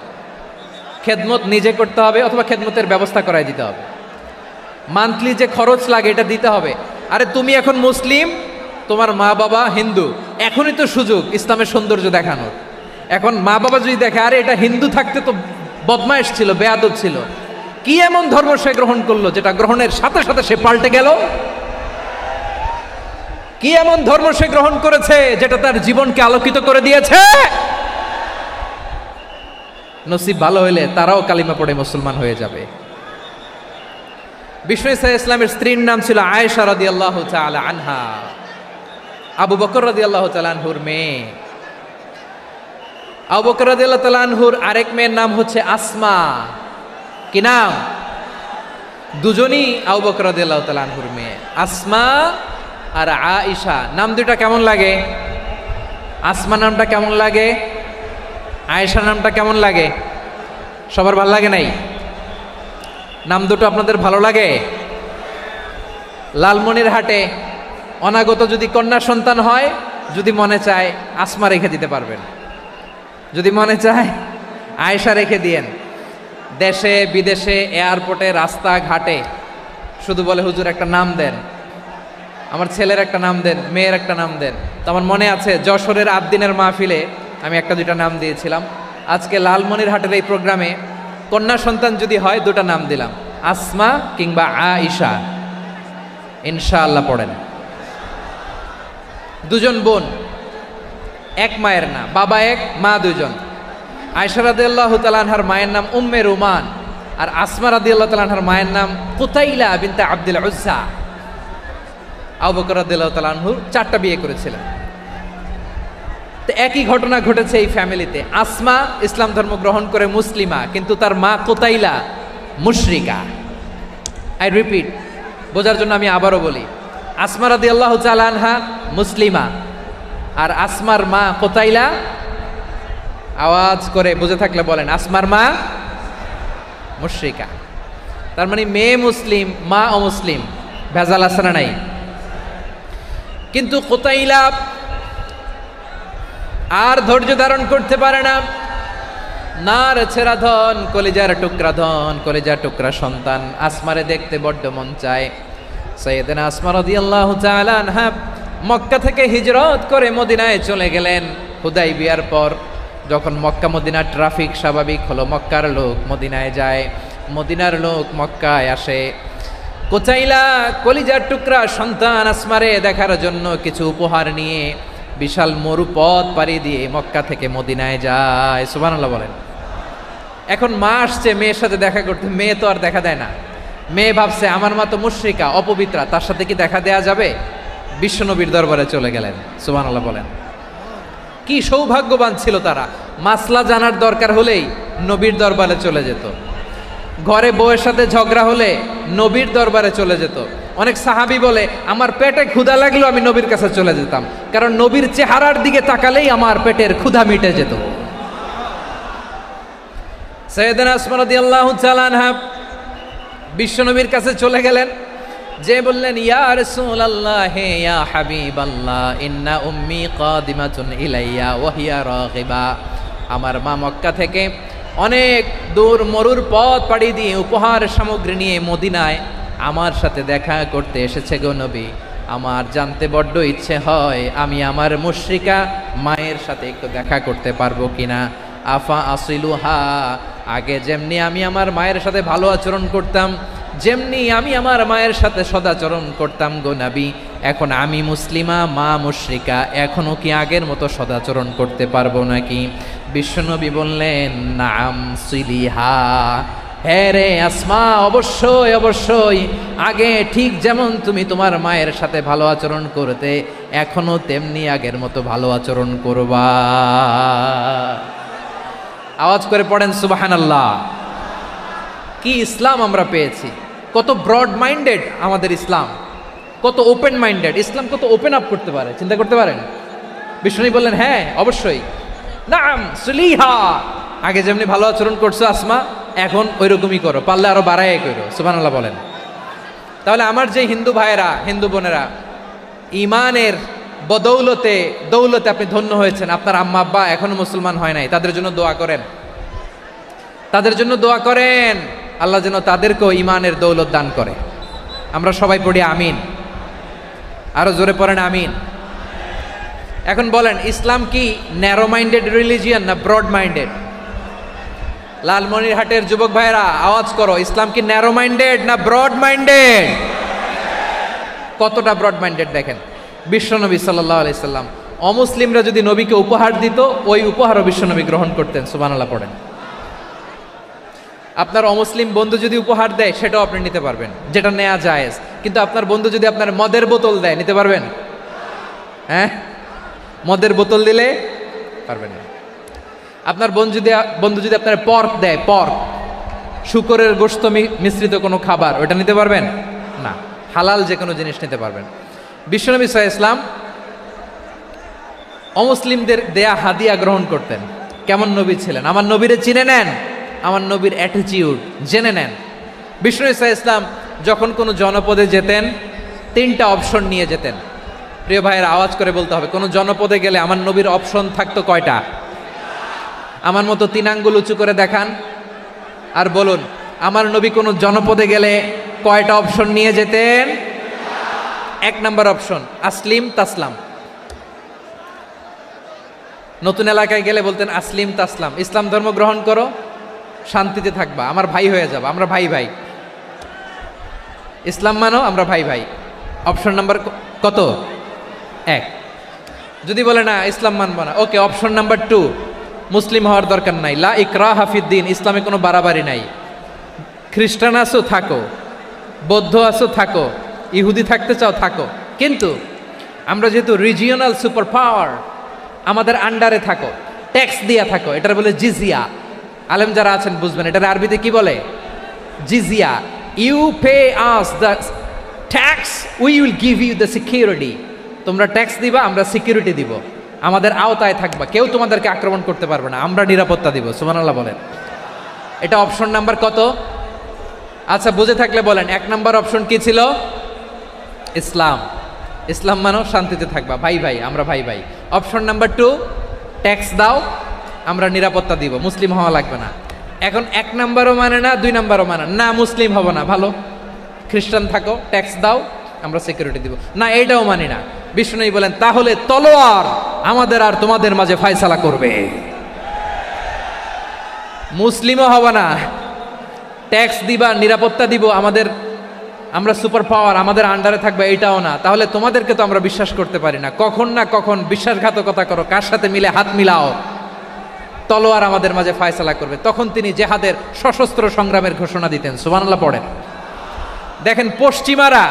Speaker 1: খেদমত নিজে করতে হবে অথবা খেদমতের ব্যবস্থা করাই দিতে হবে। মান্থলি যে খরচ লাগে এটা দিতে হবে। আরে তুমি এখন মুসলিম, তোমার মা বাবা হিন্দু, এখনই তো সুযোগ ইসলামের সৌন্দর্য দেখানোর। এখন মা বাবা যদি দেখে আরে এটা হিন্দু থাকতে তো বদমাইশ ছিল, বেয়াদব ছিল, কি এমন ধর্ম সে গ্রহণ করলো যেটা গ্রহণের সাথে সাথে সে পাল্টে গেল? কি এমন ধর্ম সে গ্রহণ করেছে যেটা তার জীবনকে আলোকিত করে দিয়েছে? নসিব ভালো হইলে তারাও কালিমা পড়ে মুসলমান হয়ে যাবে। বিষ্ণু ইসা ইসলামের স্ত্রীর নাম ছিল আয়েশা রাদিয়াল্লাহু তাআলা আনহা, আবু বকর রাদিয়াল্লাহু তাআলা আনহুর মেয়ে। আবু বকর রাদিয়াল্লাহু তাআলা আনহুর আরেক মেয়ের নাম হচ্ছে আসমা। কি নাম? দুজনই আবু বকর রাদিয়াল্লাহু তাআলা আনহুর মেয়ে, আসমা আর আয়েশা। নাম দুটা কেমন লাগে? আসমা নামটা কেমন লাগে? আয়েশা নামটা কেমন লাগে? সবার ভালো লাগে নাই? নাম দুটো আপনাদের ভালো লাগে? লালমনিরহাটে অনাগত যদি কন্যা সন্তান হয়, যদি মনে চায় আসমা রেখে দিতে পারবেন, যদি মনে চায় আয়েশা রেখে দিয়েন। দেশে বিদেশে এয়ারপোর্টে রাস্তাঘাটে শুধু বলে হুজুর একটা নাম দেন, আমার ছেলের একটা নাম দেন, মেয়ের একটা নাম দেন। তো আমার মনে আছে যশোরের আদ্দিনের মাহফিলে আমি একটা দুইটা নাম দিয়েছিলাম। আজকে লালমনিরহাটের এই প্রোগ্রামে কন্যা সন্তান যদি হয় দুটা নাম দিলাম, আসমা কিংবা আয়েশা। ইনশাআল্লাহ পড়েন। দুজন বোন, এক মায়ের না, বাবা এক মা দুজন। আয়েশা রাদিয়াল্লাহু তাআলা আনহার মায়ের নাম উম্মে রুমান, আর আসমা রাদিয়াল্লাহু তাআলা আনহার মায়ের নাম কুতাইলা বিনতে আব্দুল উজ্জা। আবু বকর রাদিয়াল্লাহু তাআলা আনহু 4টা বিয়ে করেছিলেন। তো একই ঘটনা ঘটেছে এই ফ্যামিলিতে। আসমা ইসলাম ধর্ম গ্রহণ করে মুসলিমা, কিন্তু তার মা কুতাইলা মুশরিকা। আই রিপিট, বোঝার জন্য আমি আবারও বলি, আসমা রাদিয়াল্লাহু তাআলা আনহা মুসলিমা, আর আসমার মা কুতাইলা, আওয়াজ করে বুঝে থাকলে বলেন, আসমার মা মুশরিকা। তার মানে মেয়ে মুসলিম, মা অমুসলিম। ভেজাল আছে না নাই? কিন্তু কুতাইলা আর ধৈর্য ধারণ করতে পারে না। নার ছেঁড়া ধন, কলিজার টুকরা ধন, কলিজার টুকরা সন্তান আসমারে দেখতে বড্ড মন চায়। সাইয়েদানা আসমা রাদিয়াল্লাহু তাআলা আনহা মক্কা থেকে হিজরত করে মদিনায় চলে গেলেন হুদাইবিয়ার পর। যখন মক্কা মদিনার ট্রাফিক স্বাভাবিক হলো, মক্কার লোক মদিনায় যায়, মদিনার লোক মক্কায় আসে। কুতাইলা কলিজার টুকরা সন্তান আসমারে দেখার জন্য কিছু উপহার নিয়ে বিশাল মরুপথ পাড়ি দিয়ে মক্কা থেকে মদিনায় যায়। সুবহানাল্লাহ বলেন। এখন মা আসছে মেয়ের সাথে দেখা করতে, মেয়ে তো আর দেখা দেয় না। মেয়ে ভাবছে আমার মা তো মুশরিকা, অপবিত্রা, তার সাথে কি দেখা দেয়া যাবে? বিশ্বনবীর দরবারে চলে গেলেন। সুবহানাল্লাহ বলেন। কি সৌভাগ্যবান ছিল তারা, মাসলা জানার দরকার হলেই নবীর দরবারে চলে যেত। ঘরে বউয়ের সাথে ঝগড়া হলে নবীর দরবারে চলে যেত। অনেক সাহাবী বলে আমার পেটে ক্ষুধা লাগলো আমি নবীর কাছে চলে যেতাম, কারণ নবীর চেহারার দিকে তাকালেই আমার পেটের ক্ষুধা মিটে যেত। সাইয়েদানা আসমা রাদিয়াল্লাহু তাআলা আনহা বিশ্বনবীর কাছে চলে গেলেন, যে বললেন ইয়া রাসূলুল্লাহ ইয়া হাবিবাল্লাহ ইন্না উম্মি কাদিমাতুন ইলাইয়া ওয়া হিয়া রাগিবা। আমার মা মক্কা থেকে অনেক দূর মরুর পথ পাড়ি দিয়ে উপহার সামগ্রী নিয়ে মদিনায় আমার সাথে দেখা করতে এসেছে গো নবী। আমার জানতে বড্ড ইচ্ছে হয় আমি আমার মুশরিকা মায়ের সাথে একটু দেখা করতে পারবো কিনা। আফা আসিলুহা, আগে যেমনি আমি আমার মায়ের সাথে ভালো আচরণ করতাম, যেমনি আমি আমার মায়ের সাথে সদাচরণ করতাম গো নবী, এখন আমি মুসলিমা মা মুশরিকা, এখনো কি আগের মতো সদাচরণ করতে পারবো নাকি? বিশ্বনবী বললেন নাম সিলিহা, হ্যাঁ রে আসমা, অবশ্যই অবশ্যই, আগে ঠিক যেমন তুমি তোমার মায়ের সাথে ভালো আচরণ করতে এখনো তেমনি আগের মতো ভালো আচরণ করবা। আওয়াজ করে পড়েন সুবহানাল্লাহ। কি ইসলাম আমরা পেয়েছি! কত ব্রড মাইন্ডেড আমাদের ইসলাম, কত ওপেন মাইন্ডেড ইসলাম, কত ওপেন আপ করতে পারে, চিন্তা করতে পারেন। বিষ্ণু বললেন হ্যাঁ অবশ্যই, নাম সুলিহা, আগে যেমনি ভালো আচরণ করছো আসমা এখন ওইরকমই করো, পারলে আরো বাড়াই করো, সুবহানাল্লাহ বলেন। তাহলে আমার যে হিন্দু ভাইয়েরা, হিন্দু বোনেরা, ইমানের বদৌলতে দৌলতে আপনি ধন্য হয়েছেন, আপনার আম্মা আব্বা এখনো মুসলমান হয় নাই, তাদের জন্য দোয়া করেন, তাদের জন্য দোয়া করেন, আল্লাহ যেন তাদেরকেও ইমানের দৌলত দান করে। আমরা সবাই পড়ি আমিন, আরো জোরে পড়েন আমিন। এখন বলেন, ইসলাম কি ন্যারো মাইন্ডেড রিলিজিয়ান না ব্রড মাইন্ডেড? লালমনিরহাটের যুবক ভাইরা আওয়াজ করো, ইসলাম কি ন্যারো মাইন্ডেড না ব্রড মাইন্ডেড? কতটা ব্রড মাইন্ডেড দেখেন, বিশ্বনবী সাল্লাল্লাহু আলাইহি সাল্লাম অমুসলিমরা যদি নবীকে উপহার দিত, ওই উপহারও বিশ্বনবী গ্রহণ করতেন, সুবহানাল্লাহ পড়েন। আপনার অমুসলিম বন্ধু যদি উপহার দেয়, সেটাও আপনি নিতে পারবেন, যেটা নেওয়া জায়েজ। কিন্তু আপনার বন্ধু যদি আপনার মদের বোতল দেয়, নিতে পারবেন? হ্যাঁ, মদের বোতল দিলে পারবেন না। আপনার বন্ধু যদি আপনার পর্ক দেয়, পর্ক, শুকরের গোশত মিশ্রিত কোনো খাবার, ওটা নিতে পারবেন না। হালাল যে কোনো জিনিস নিতে পারবেন। বিশ্বনবী সাল্লাল্লাহু আলাইহি ওয়াসাল্লাম অমুসলিমদের দেয়া হাদিয়া গ্রহণ করতেন। কেমন নবী ছিলেন? আমার নবীরে চিনে নেন, আমার নবীর অ্যাটিটিউড জেনে নেন। বিশ্বনবী সাল্লাল্লাহু আলাইহি ওয়াসাল্লাম যখন কোনো জনপদে যেতেন, 3টা অপশন নিয়ে যেতেন। প্রিয় ভাইয়ের আওয়াজ করে বলতে হবে, কোনো জনপদে গেলে আমার নবীর অপশন থাকতো কয়টা? আমার মতো 3 আঙ্গুল উঁচু করে দেখান আর বলুন, আমার নবী কোনো জনপদে গেলে কয়টা অপশন নিয়ে যেতেন? 1 নাম্বার অপশন, আসলিম তাসলাম। নতুন এলাকায় গেলে বলতেন আসলিম তাসলাম, ইসলাম ধর্ম গ্রহণ করো, শান্তিতে থাকবা, আমার ভাই হয়ে যাবা, আমরা ভাই ভাই। ইসলাম মানো, আমরা ভাই ভাই। অপশন নাম্বার কত? 1। যদি বলে না ইসলাম মানবো না, ওকে, অপশন নাম্বার 2, মুসলিম হওয়ার দরকার নাই, লা ইকরাহা ফিদ্দিন, ইসলামে কোনো বাড়াবাড়ি নাই। খ্রিস্টান আছো থাকো, বৌদ্ধ আছো থাকো, ইহুদি থাকতে চাও থাকো, কিন্তু আমরা যেহেতু রিজিওনাল সুপার পাওয়ার, আমাদের আন্ডারে থাকো, ট্যাক্স দিয়া থাকো, এটার বলে জিজিয়া। আলেম যারা আছেন বুঝবেন, এটার আরবিতে কি বলে? জিজিয়া। You pay us the tax, we will give you the security. তোমরা ট্যাক্স দিবা, আমরা সিকিউরিটি দিব, আমাদের আওতায় থাকবা, কেউ তোমাদেরকে আক্রমণ করতে পারবে না, আমরা নিরাপত্তা দিব, সুবহানাল্লাহ বলেন। এটা অপশন নাম্বার কত? আচ্ছা, বুঝে থাকলে বলেন, 1 নাম্বার অপশন কি ছিল? ইসলাম। ইসলাম মানো, শান্তিতে থাকবা, ভাই ভাই, আমরা ভাই ভাই। অপশন নাম্বার 2, ট্যাক্স দাও, আমরা নিরাপত্তা দিব, মুসলিম হওয়া লাগবে না। এখন 1 নাম্বারও মানে না, 2 নাম্বারও মানে না, মুসলিম হব না, ভালো, খ্রিস্টান থাকো, ট্যাক্স দাও, আমরা সিকিউরিটি দিব না, এইটাও মানি না। বিষ্ণু বলেন, তাহলে তলোয়ার আমাদের আর তোমাদের মাঝে ফয়সালা করবে, মুসলিমও হব না, ট্যাক্স দিবা, নিরাপত্তা দিব, আমরা সুপার পাওয়ার, আমাদের আন্ডারে থাকবে, এটাও না। তাহলে তোমাদেরকে তো আমরা বিশ্বাস করতে পারি না, কখন না কখন বিশ্বাসঘাতকতা করো, কার সাথে মিলে হাত মিলাও, তলোয়ার আমাদের মাঝে ফয়সালা করবে। তখন তিনি জেহাদের সশস্ত্র সংগ্রামের ঘোষণা দিতেন, সুবহানাল্লাহ পড়েন। দেখেন, পশ্চিমারা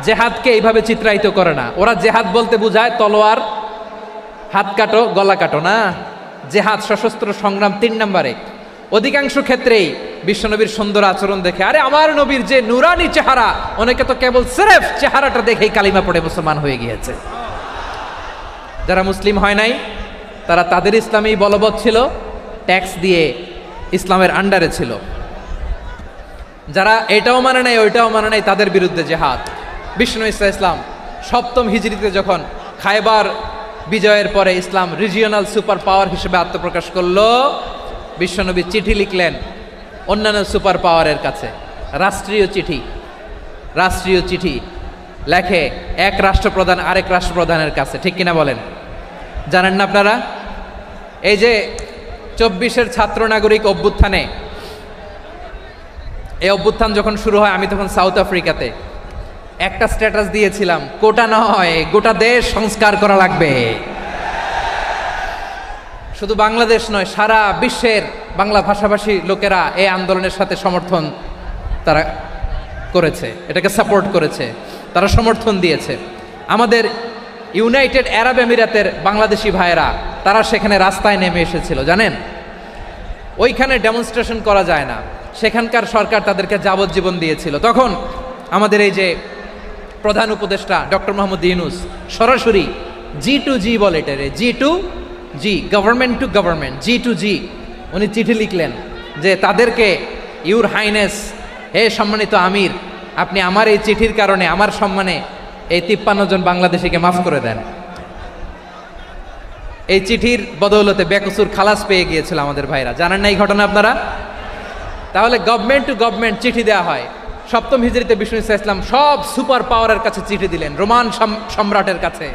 Speaker 1: জেহাদকে এইভাবে চিত্রায়িত করে না, ওরা জেহাদ বলতে বোঝায় তলোয়ার, হাত কাটো, গলা কাটো না। জেহাদ সশস্ত্র সংগ্রাম 3 নম্বরে। অধিকাংশ ক্ষেত্রেই বিশ্বনবীর সুন্দর আচরণ দেখে, আরে আমার নবীর যে নুরানি চেহারা, অনেকে তো কেবল সিরেফ চেহারাটা দেখেই কালিমা পড়ে মুসলমান হয়ে গিয়েছে। যারা মুসলিম হয় নাই, তারা তাদের ইসলামেই বলবৎ ছিল, ট্যাক্স দিয়ে ইসলামের আন্ডারে ছিল। যারা এটাও মানে নাই, ওইটাও মানে নাই, তাদের বিরুদ্ধে জেহাদ। বিষ্ণু ইসলাম 7ম হিজরিতে যখন খায়বার বিজয়ের পরে ইসলাম রিজিওনাল সুপার পাওয়ার হিসেবে আত্মপ্রকাশ করলো, বিশ্বনবী চিঠি লিখলেন অন্যান্য সুপার পাওয়ারের কাছে, রাষ্ট্রীয় চিঠি লেখে এক রাষ্ট্রপ্রধান আরেক রাষ্ট্রপ্রধানের কাছে, ঠিক কিনা বলেন? জানেন না আপনারা? এই যে 24-এর ছাত্র নাগরিক অভ্যুত্থানে, এই অভ্যুত্থান যখন শুরু হয়, আমি তখন সাউথ আফ্রিকাতে, একটা স্ট্যাটাস দিয়েছিলাম, কোটা নয়, গোটা দেশ সংস্কার করা লাগবে। শুধু বাংলাদেশ নয়, সারা বিশ্বের বাংলা ভাষাভাষী লোকেরা এই আন্দোলনের সাথে সমর্থন তারা করেছে, এটাকে সাপোর্ট করেছে, তারা সমর্থন দিয়েছে। আমাদের ইউনাইটেড আরব আমিরাতের বাংলাদেশি ভাইয়েরা, তারা সেখানে রাস্তায় নেমে এসেছিল, জানেন? ওইখানে ডেমনস্ট্রেশন করা যায় না, সেখানকার সরকার তাদেরকে যাবজ্জীবন দিয়েছিল। তখন আমাদের এই যে প্রধান উপদেষ্টা ডক্টর মোহাম্মদ ইউনূস সরাসরি G2G বলে, এটারে G2G, government to government, G2G, উনি চিঠি লিখলেন যে তাদেরকে ইউর হাইনেস, হে সম্মানিত আমির, আপনি আমার এই চিঠির কারণে আমার সম্মানে এই 53 জন বাংলাদেশিকে মাফ করে দেন। এই চিঠির বদৌলতে বেকসুর খালাস পেয়ে গিয়েছিল আমাদের ভাইরা, জানেন না এই ঘটনা আপনারা? তাহলে গভর্নমেন্ট টু গভর্নমেন্ট চিঠি দেওয়া হয়। সপ্তম হিজরিতে বিষ্ণু ইসলাম সব সুপার পাওয়ারের কাছে চিঠি দিলেন, রোমান সম্রাটের কাছে,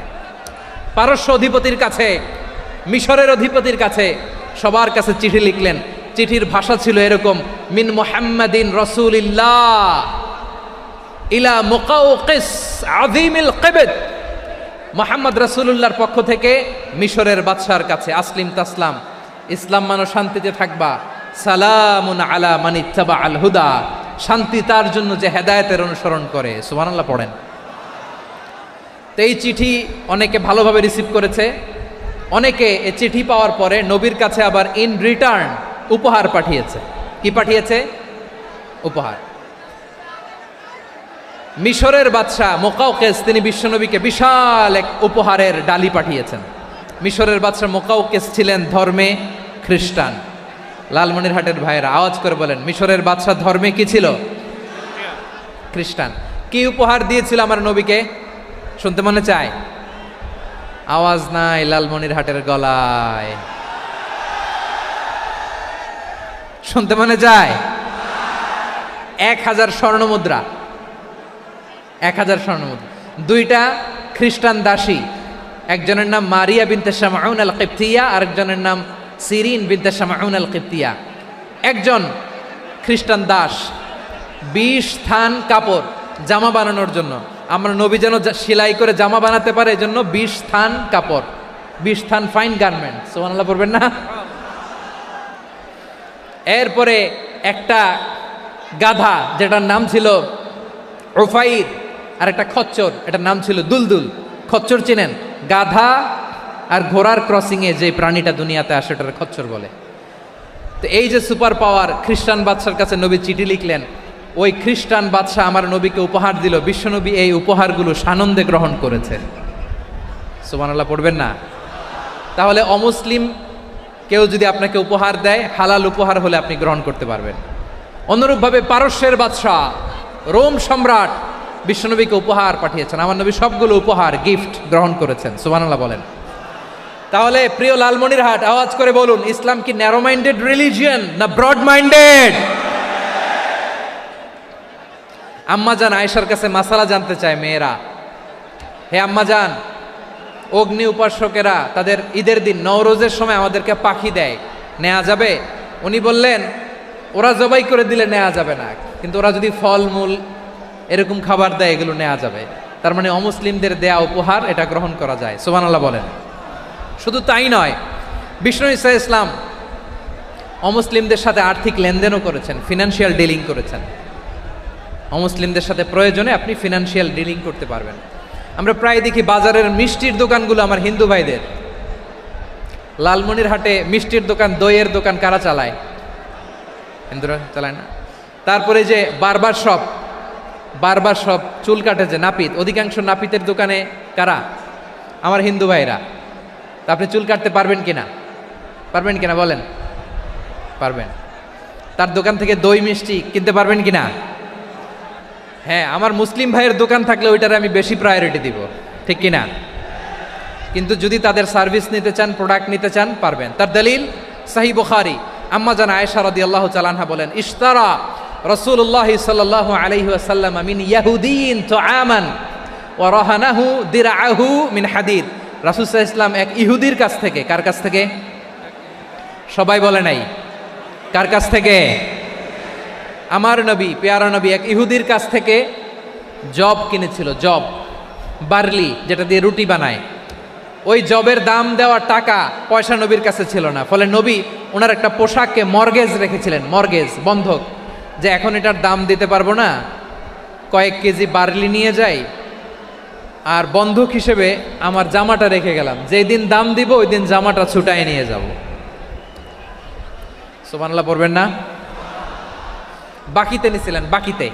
Speaker 1: পারস্য অধিপতির কাছে, মিশরের অধিপতির কাছে, সবার কাছে চিঠি লিখলেন। চিঠির ভাষা ছিল এরকম, মিন মুহাম্মাদিন রাসূলিল্লাহ ইলা মুকাওকিস আযীমিল কিবত, মুহাম্মদ রাসূলুল্লাহর পক্ষ থেকে মিশরের বাদশার কাছে, আসলিম তাসলাম, ইসলাম মানো শান্তিতে থাকবা, সালামুন আলা মান ইত্তাবা আল হুদা, শান্তি তার জন্য যে হেদায়েতের অনুসরণ করে। সুবহানাল্লাহ পড়েন। তো এই চিঠি অনেকে ভালোভাবে রিসিভ করেছে, অনেকে এই চিঠি পাওয়ার পরে নবীর কাছে আবার ইন রিটার্ন উপহার পাঠিয়েছে। কি পাঠিয়েছে? উপহার। মিশরের বাদশাহ মুকাওকিস তিনি বিশ্বনবীকে বিশাল এক উপহারের ডালি পাঠিয়েছেন। মিশরের বাদশাহ মুকাওকিস ছিলেন ধর্মে খ্রিস্টান। লালমনিরহাটের ভাইয়েরা আওয়াজ করে বলেন, মিশরের বাদশাহ ধর্মে কি ছিল? খ্রিস্টান। কি উপহার দিয়েছিল আমার নবীকে? শুনতে মনে চায়? আওয়াজ নাই লালমনিরহাটের গলায়, শুনতে মনে যায়? 1000 স্বর্ণ মুদ্রা, 1000 স্বর্ণ মুদ্রা। 2টা খ্রিস্টান দাসী, একজনের নাম মারিয়া বিনতে শামউন আল কিবতিয়া, আরেকজনের নাম সিরিন বিনতে শামউন আল কিবতিয়া। একজন খ্রিস্টান দাস 20 থান কাপড় জামা বানানোর জন্য, আমরা নবী যেন সেলাই করে জামা বানাতে পারে এজন্য 20 থান কাপড়, 20 থান ফাইন গার্মেন্ট। সুবহানাল্লাহ পড়বেন না? এরপরে একটা গাধা যেটার নাম ছিল উফাইর, আর একটা খচ্চর, এটার নাম ছিল দুলদুল। খচ্চর চিনেন? গাধা আর ঘোড়ার ক্রসিংয়ে যে প্রাণীটা দুনিয়াতে আসে ওটার খচ্চর বলে। তো এই যে সুপার পাওয়ার খ্রিস্টান বাদশার কাছে নবী চিঠি লিখলেন, ওই খ্রিস্টান বাদশাহ আমার নবীকে উপহার দিল। বিশ্বনবী এই উপহারগুলো সানন্দে গ্রহণ করেছে। সুবহানাল্লাহ পড়বেন না? তাহলে অমুসলিম কেউ যদি আপনাকে উপহার দেয়, হালাল উপহার হলে আপনি গ্রহণ করতে পারবেন। অনুরূপভাবে পারস্যের বাদশাহ রোম সম্রাট বিশ্বনবীকে উপহার পাঠিয়েছেন, আমার নবী সবগুলো উপহার গিফট গ্রহণ করেছেন। সুবহানাল্লাহ বলেন। তাহলে প্রিয় লালমনিরহাট আওয়াজ করে বলুন, ইসলাম কি ন্যারো মাইন্ডেড রিলিজিয়ন না ব্রড মাইন্ডেড? আম্মাজান আয়েশার কাছে মাসালা জানতে চায় মেয়েরা, হে আম্মাজান, অগ্নি উপাসকেরা তাদের ঈদের দিন নওরোজের সময় আমাদেরকে পাখি দেয়, নেওয়া যাবে? উনি বললেন, ওরা জবাই করে দিলে নেওয়া যাবে না, কিন্তু ওরা যদি ফলমূল এরকম খাবার দেয় এগুলো নেওয়া যাবে। তার মানে অমুসলিমদের দেয়া উপহার এটা গ্রহণ করা যায়। সুবহানাল্লাহ বলেন। শুধু তাই নয়, বিষ্ণু ঈসা ইসলাম অমুসলিমদের সাথে আর্থিক লেনদেনও করেছেন, ফিনান্সিয়াল ডিলিং করেছেন। অমুসলিমদের সাথে প্রয়োজনে আপনি ফিনান্সিয়াল ডিলিং করতে পারবেন। আমরা প্রায় দেখি বাজারের মিষ্টির দোকানগুলো আমার হিন্দু ভাইদের। লালমনিরহাটে মিষ্টির দোকান, দইয়ের দোকান কারা চালায়? হিন্দুরা চালায় না? তারপরে যে বারবার শপ, চুল কাটে যে নাপিত, অধিকাংশ নাপিতের দোকানে কারা? আমার হিন্দু ভাইরা। তা আপনি চুল কাটতে পারবেন কিনা? পারবেন কিনা বলেন? পারবেন। তার দোকান থেকে দই মিষ্টি কিনতে পারবেন কিনা? হ্যাঁ, আমার মুসলিম ভাইয়ের দোকান থাকলে ওইটারে আমি বেশি প্রায়োরিটি দিব, ঠিক কিনা? কিন্তু যদি তাদের সার্ভিস নিতে চান, প্রোডাক্ট নিতে চান, পারবেন। তার দলিল সহিহ বুখারী, আম্মা জান আয়েশা রাদিয়াল্লাহু তাআলা আনহা বলেন, ইশতারা রাসূলুল্লাহ সাল্লাল্লাহু আলাইহি ওয়াসাল্লাম মিন ইয়াহুদিয়িন তুআমান ওয়া রাহানাহু দিরআহু মিন হাদিদ। রাসূল সাল্লাল্লাহু আলাইহি ওয়াসাল্লাম এক ইহুদির কাছ থেকে, কার কাছ থেকে? সবাই বলে নাই কার কাছ থেকে? আমার নবী, পেয়ারা নবী এক ইহুদির কাছ থেকে জব কিনেছিল। জব, বার্লি, যেটা দিয়ে রুটি বানায়। ওই জবের দাম দেওয়ার টাকা পয়সা নবীর কাছে ছিল না, ফলে নবী ওনার একটা পোশাককে মর্গেজ রেখেছিলেন, মর্গেজ, বন্ধক, যে এখন এটার দাম দিতে পারবো না, কয়েক কেজি বার্লি নিয়ে যাই আর বন্ধক হিসেবে আমার জামাটা রেখে গেলাম, যেই দিন দাম দিব ওই দিন জামাটা ছুটায় নিয়ে যাব। সুবহানাল্লাহ পড়বেন না? বাকিতে নিছিলেন, বাকিতে।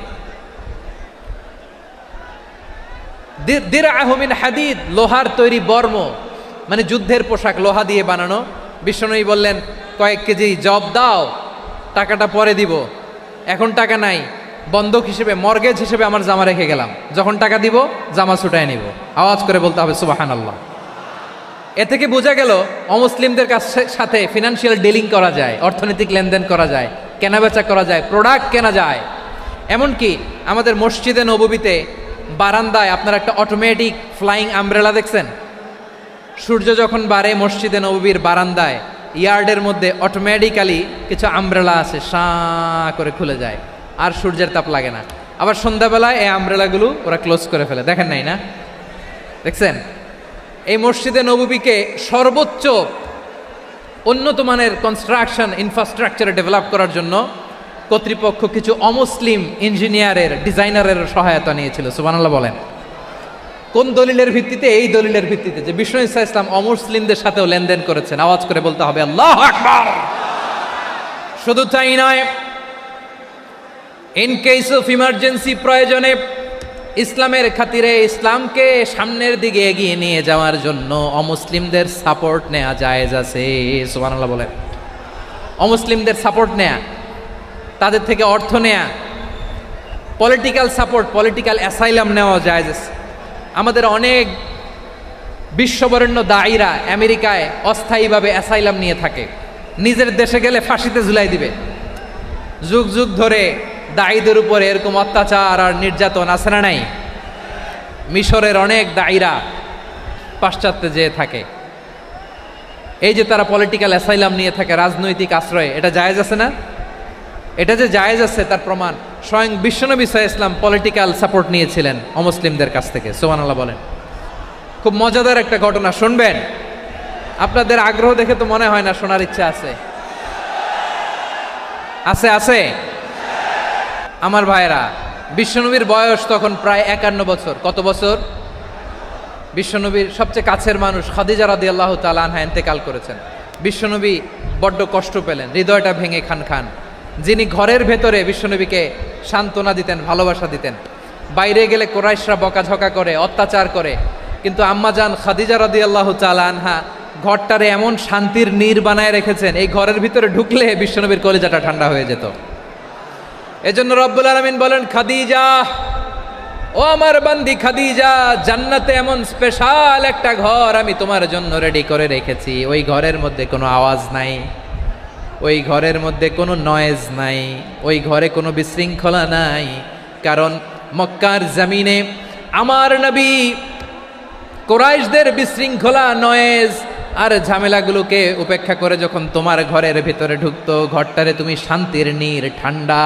Speaker 1: দিরআহু মিন হাদিদ, লোহার তৈরি বর্ম, মানে যুদ্ধের পোশাক, লোহা দিয়ে বানানো। বিশ্বনবী বললেন, কয়েক কেজি জব দাও, টাকাটা পরে দিব, এখন টাকা নাই, বন্ধক হিসেবে, মর্গেজ হিসেবে আমার জামা রেখে গেলাম, যখন টাকা দিব জামা ছুটায় নিব। আওয়াজ করে বলতে হবে সুবহানাল্লাহ। এ থেকে বোঝা গেল অমুসলিমদের সাথে ফিনান্সিয়াল ডিলিং করা যায়, অর্থনৈতিক লেনদেন করা যায়, কেনাবেচা করা যায়, প্রোডাক্ট কেনা যায়। এমনকি আমাদের মসজিদে নববীতে বারান্দায় আপনারা একটা অটোমেটিক ফ্লাইং আমব্রেলা দেখছেন? সূর্য যখন বাড়ে মসজিদে নববীর বারান্দায় ইয়ার্ডের মধ্যে অটোমেটিক্যালি কিছু আমব্রেলা আছে, সাঁ করে খুলে যায়, আর সূর্যের তাপ লাগে না। আবার সন্ধ্যাবেলায় এই আমব্রেলাগুলো ওরা ক্লোজ করে ফেলে, দেখেন নাই না? দেখছেন? এই মসজিদে নববীকে সর্বোচ্চ উন্নত মানের কনস্ট্রাকশন ইনফ্রাস্ট্রাকচারে ডেভেলপ করার জন্য কর্তৃপক্ষ কিছু অমুসলিম ইঞ্জিনিয়ারের, ডিজাইনারের সহায়তা নিয়েছিল। সুবহানাল্লাহ বলেন। কোন দলিলের ভিত্তিতে? এই দলিলের ভিত্তিতে যে বিষ্ণু ঈসা ইসলাম অমুসলিমদের সাথেও লেনদেন করেছেন। আওয়াজ করে বলতে হবে আল্লাহু আকবার। শুধু তাই নয়, ইন কেস অফ ইমার্জেন্সি, প্রয়োজনে ইসলামের খাতিরে, ইসলামকে সামনের দিকে এগিয়ে নিয়ে যাওয়ার জন্য অমুসলিমদের সাপোর্ট নেওয়া জায়েজ আছে। সুবহানাল্লাহ বলেন। অমুসলিমদের সাপোর্ট নেয়া, তাদের থেকে অর্থ নেয়া, পলিটিক্যাল সাপোর্ট, পলিটিক্যাল অ্যাসাইলাম নেওয়া জায়েজ আছে। আমাদের অনেক বিশ্ববরেণ্য দায়ীরা আমেরিকায় অস্থায়ীভাবে অ্যাসাইলাম নিয়ে থাকে, নিজের দেশে গেলে ফাঁসিতে ঝুলাই দিবে। যুগ যুগ ধরে দায়ীদের উপরে এরকম অত্যাচার আর নির্যাতন আছে না নাই? মিশরের অনেক দায়ীরা পাশ্চাত্যে যেয়ে থাকে। এই যে তারা পলিটিক্যাল অ্যাসাইলাম নিয়ে থাকে, রাজনৈতিক আশ্রয়, এটা জায়েজ আছে না? এটা যে জায়েজ আছে তার প্রমাণ স্বয়ং বিশ্বনবী সাল্লাল্লাহু আলাইহি ওয়াসাল্লাম পলিটিক্যাল সাপোর্ট নিয়েছিলেন অমুসলিমদের কাছ থেকে। সুবহানাল্লাহ বলেন। খুব মজাদার একটা ঘটনা, শুনবেন? আপনাদের আগ্রহ দেখে তো মনে হয় না শোনার ইচ্ছা আছে। আছে আছে আমার ভাইয়েরা, বিশ্বনবীর বয়স তখন প্রায় 51 বছর। কত বছর? বিশ্বনবীর সবচেয়ে কাছের মানুষ খাদিজা রাদিয়াল্লাহু তাআলা আনহা ইন্তেকাল করেছেন। বিশ্বনবী বড্ড কষ্ট পেলেন, হৃদয়টা ভেঙে খান খান। যিনি ঘরের ভেতরে বিশ্বনবীকে সান্ত্বনা দিতেন, ভালোবাসা দিতেন, বাইরে গেলে কোরাইশরা বকাঝকা করে, অত্যাচার করে, কিন্তু আম্মাজান খাদিজা রাদিয়াল্লাহু তাআলা আনহা ঘরটারে এমন শান্তির নীড় বানায় রেখেছেন, এই ঘরের ভিতরে ঢুকলে বিশ্বনবীর কলিজাটা ঠান্ডা হয়ে যেত। এজন্য রব্বুল আলামিন বলেন, খাদিজা, ও আমার বান্দি খাদিজা, জান্নাতে এমন স্পেশাল একটা ঘর আমি তোমার জন্য রেডি করে রেখেছি। ওই ঘরের মধ্যে কোনো আওয়াজ নাই, ওই ঘরের মধ্যে কোনো নয়েজ নাই, ওই ঘরে কোনো বিশৃঙ্খলা নাই। কারণ মক্কার জমিনে আমার নবী কুরাইশদের বিশৃঙ্খলা, নয়েজ আর ঝামেলাগুলোকে উপেক্ষা করে যখন তোমার ঘরের ভিতরে ঢুকতো, ঘরটারে তুমি শান্তির নীড়, ঠান্ডা,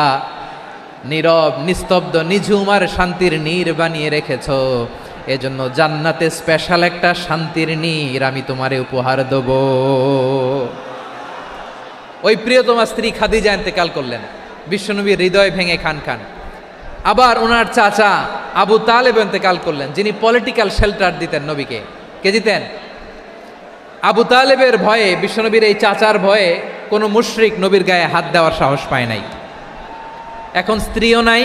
Speaker 1: নীরব, নিস্তব্ধ, নিঝুম আর শান্তির নীড় বানিয়ে রেখেছো। এজন্য জান্নাতে স্পেশাল একটা শান্তির নীড় আমি তোমারে উপহার দেব। ওই প্রিয়তমা স্ত্রী খাদিজা ইন্তেকাল করলেন, বিশ্বনবীর হৃদয় ভেঙে খান খান। আবার ওনার চাচা আবু তালেব ইন্তেকাল করলেন, যিনি পলিটিক্যাল শেল্টার দিতেন নবীকে। কে দিতেন? আবু তালেবের ভয়ে, বিশ্বনবীর এই চাচার ভয়ে কোনো মুশরিক নবীর গায়ে হাত দেওয়ার সাহস পায় নাই। এখন স্ত্রীও নাই,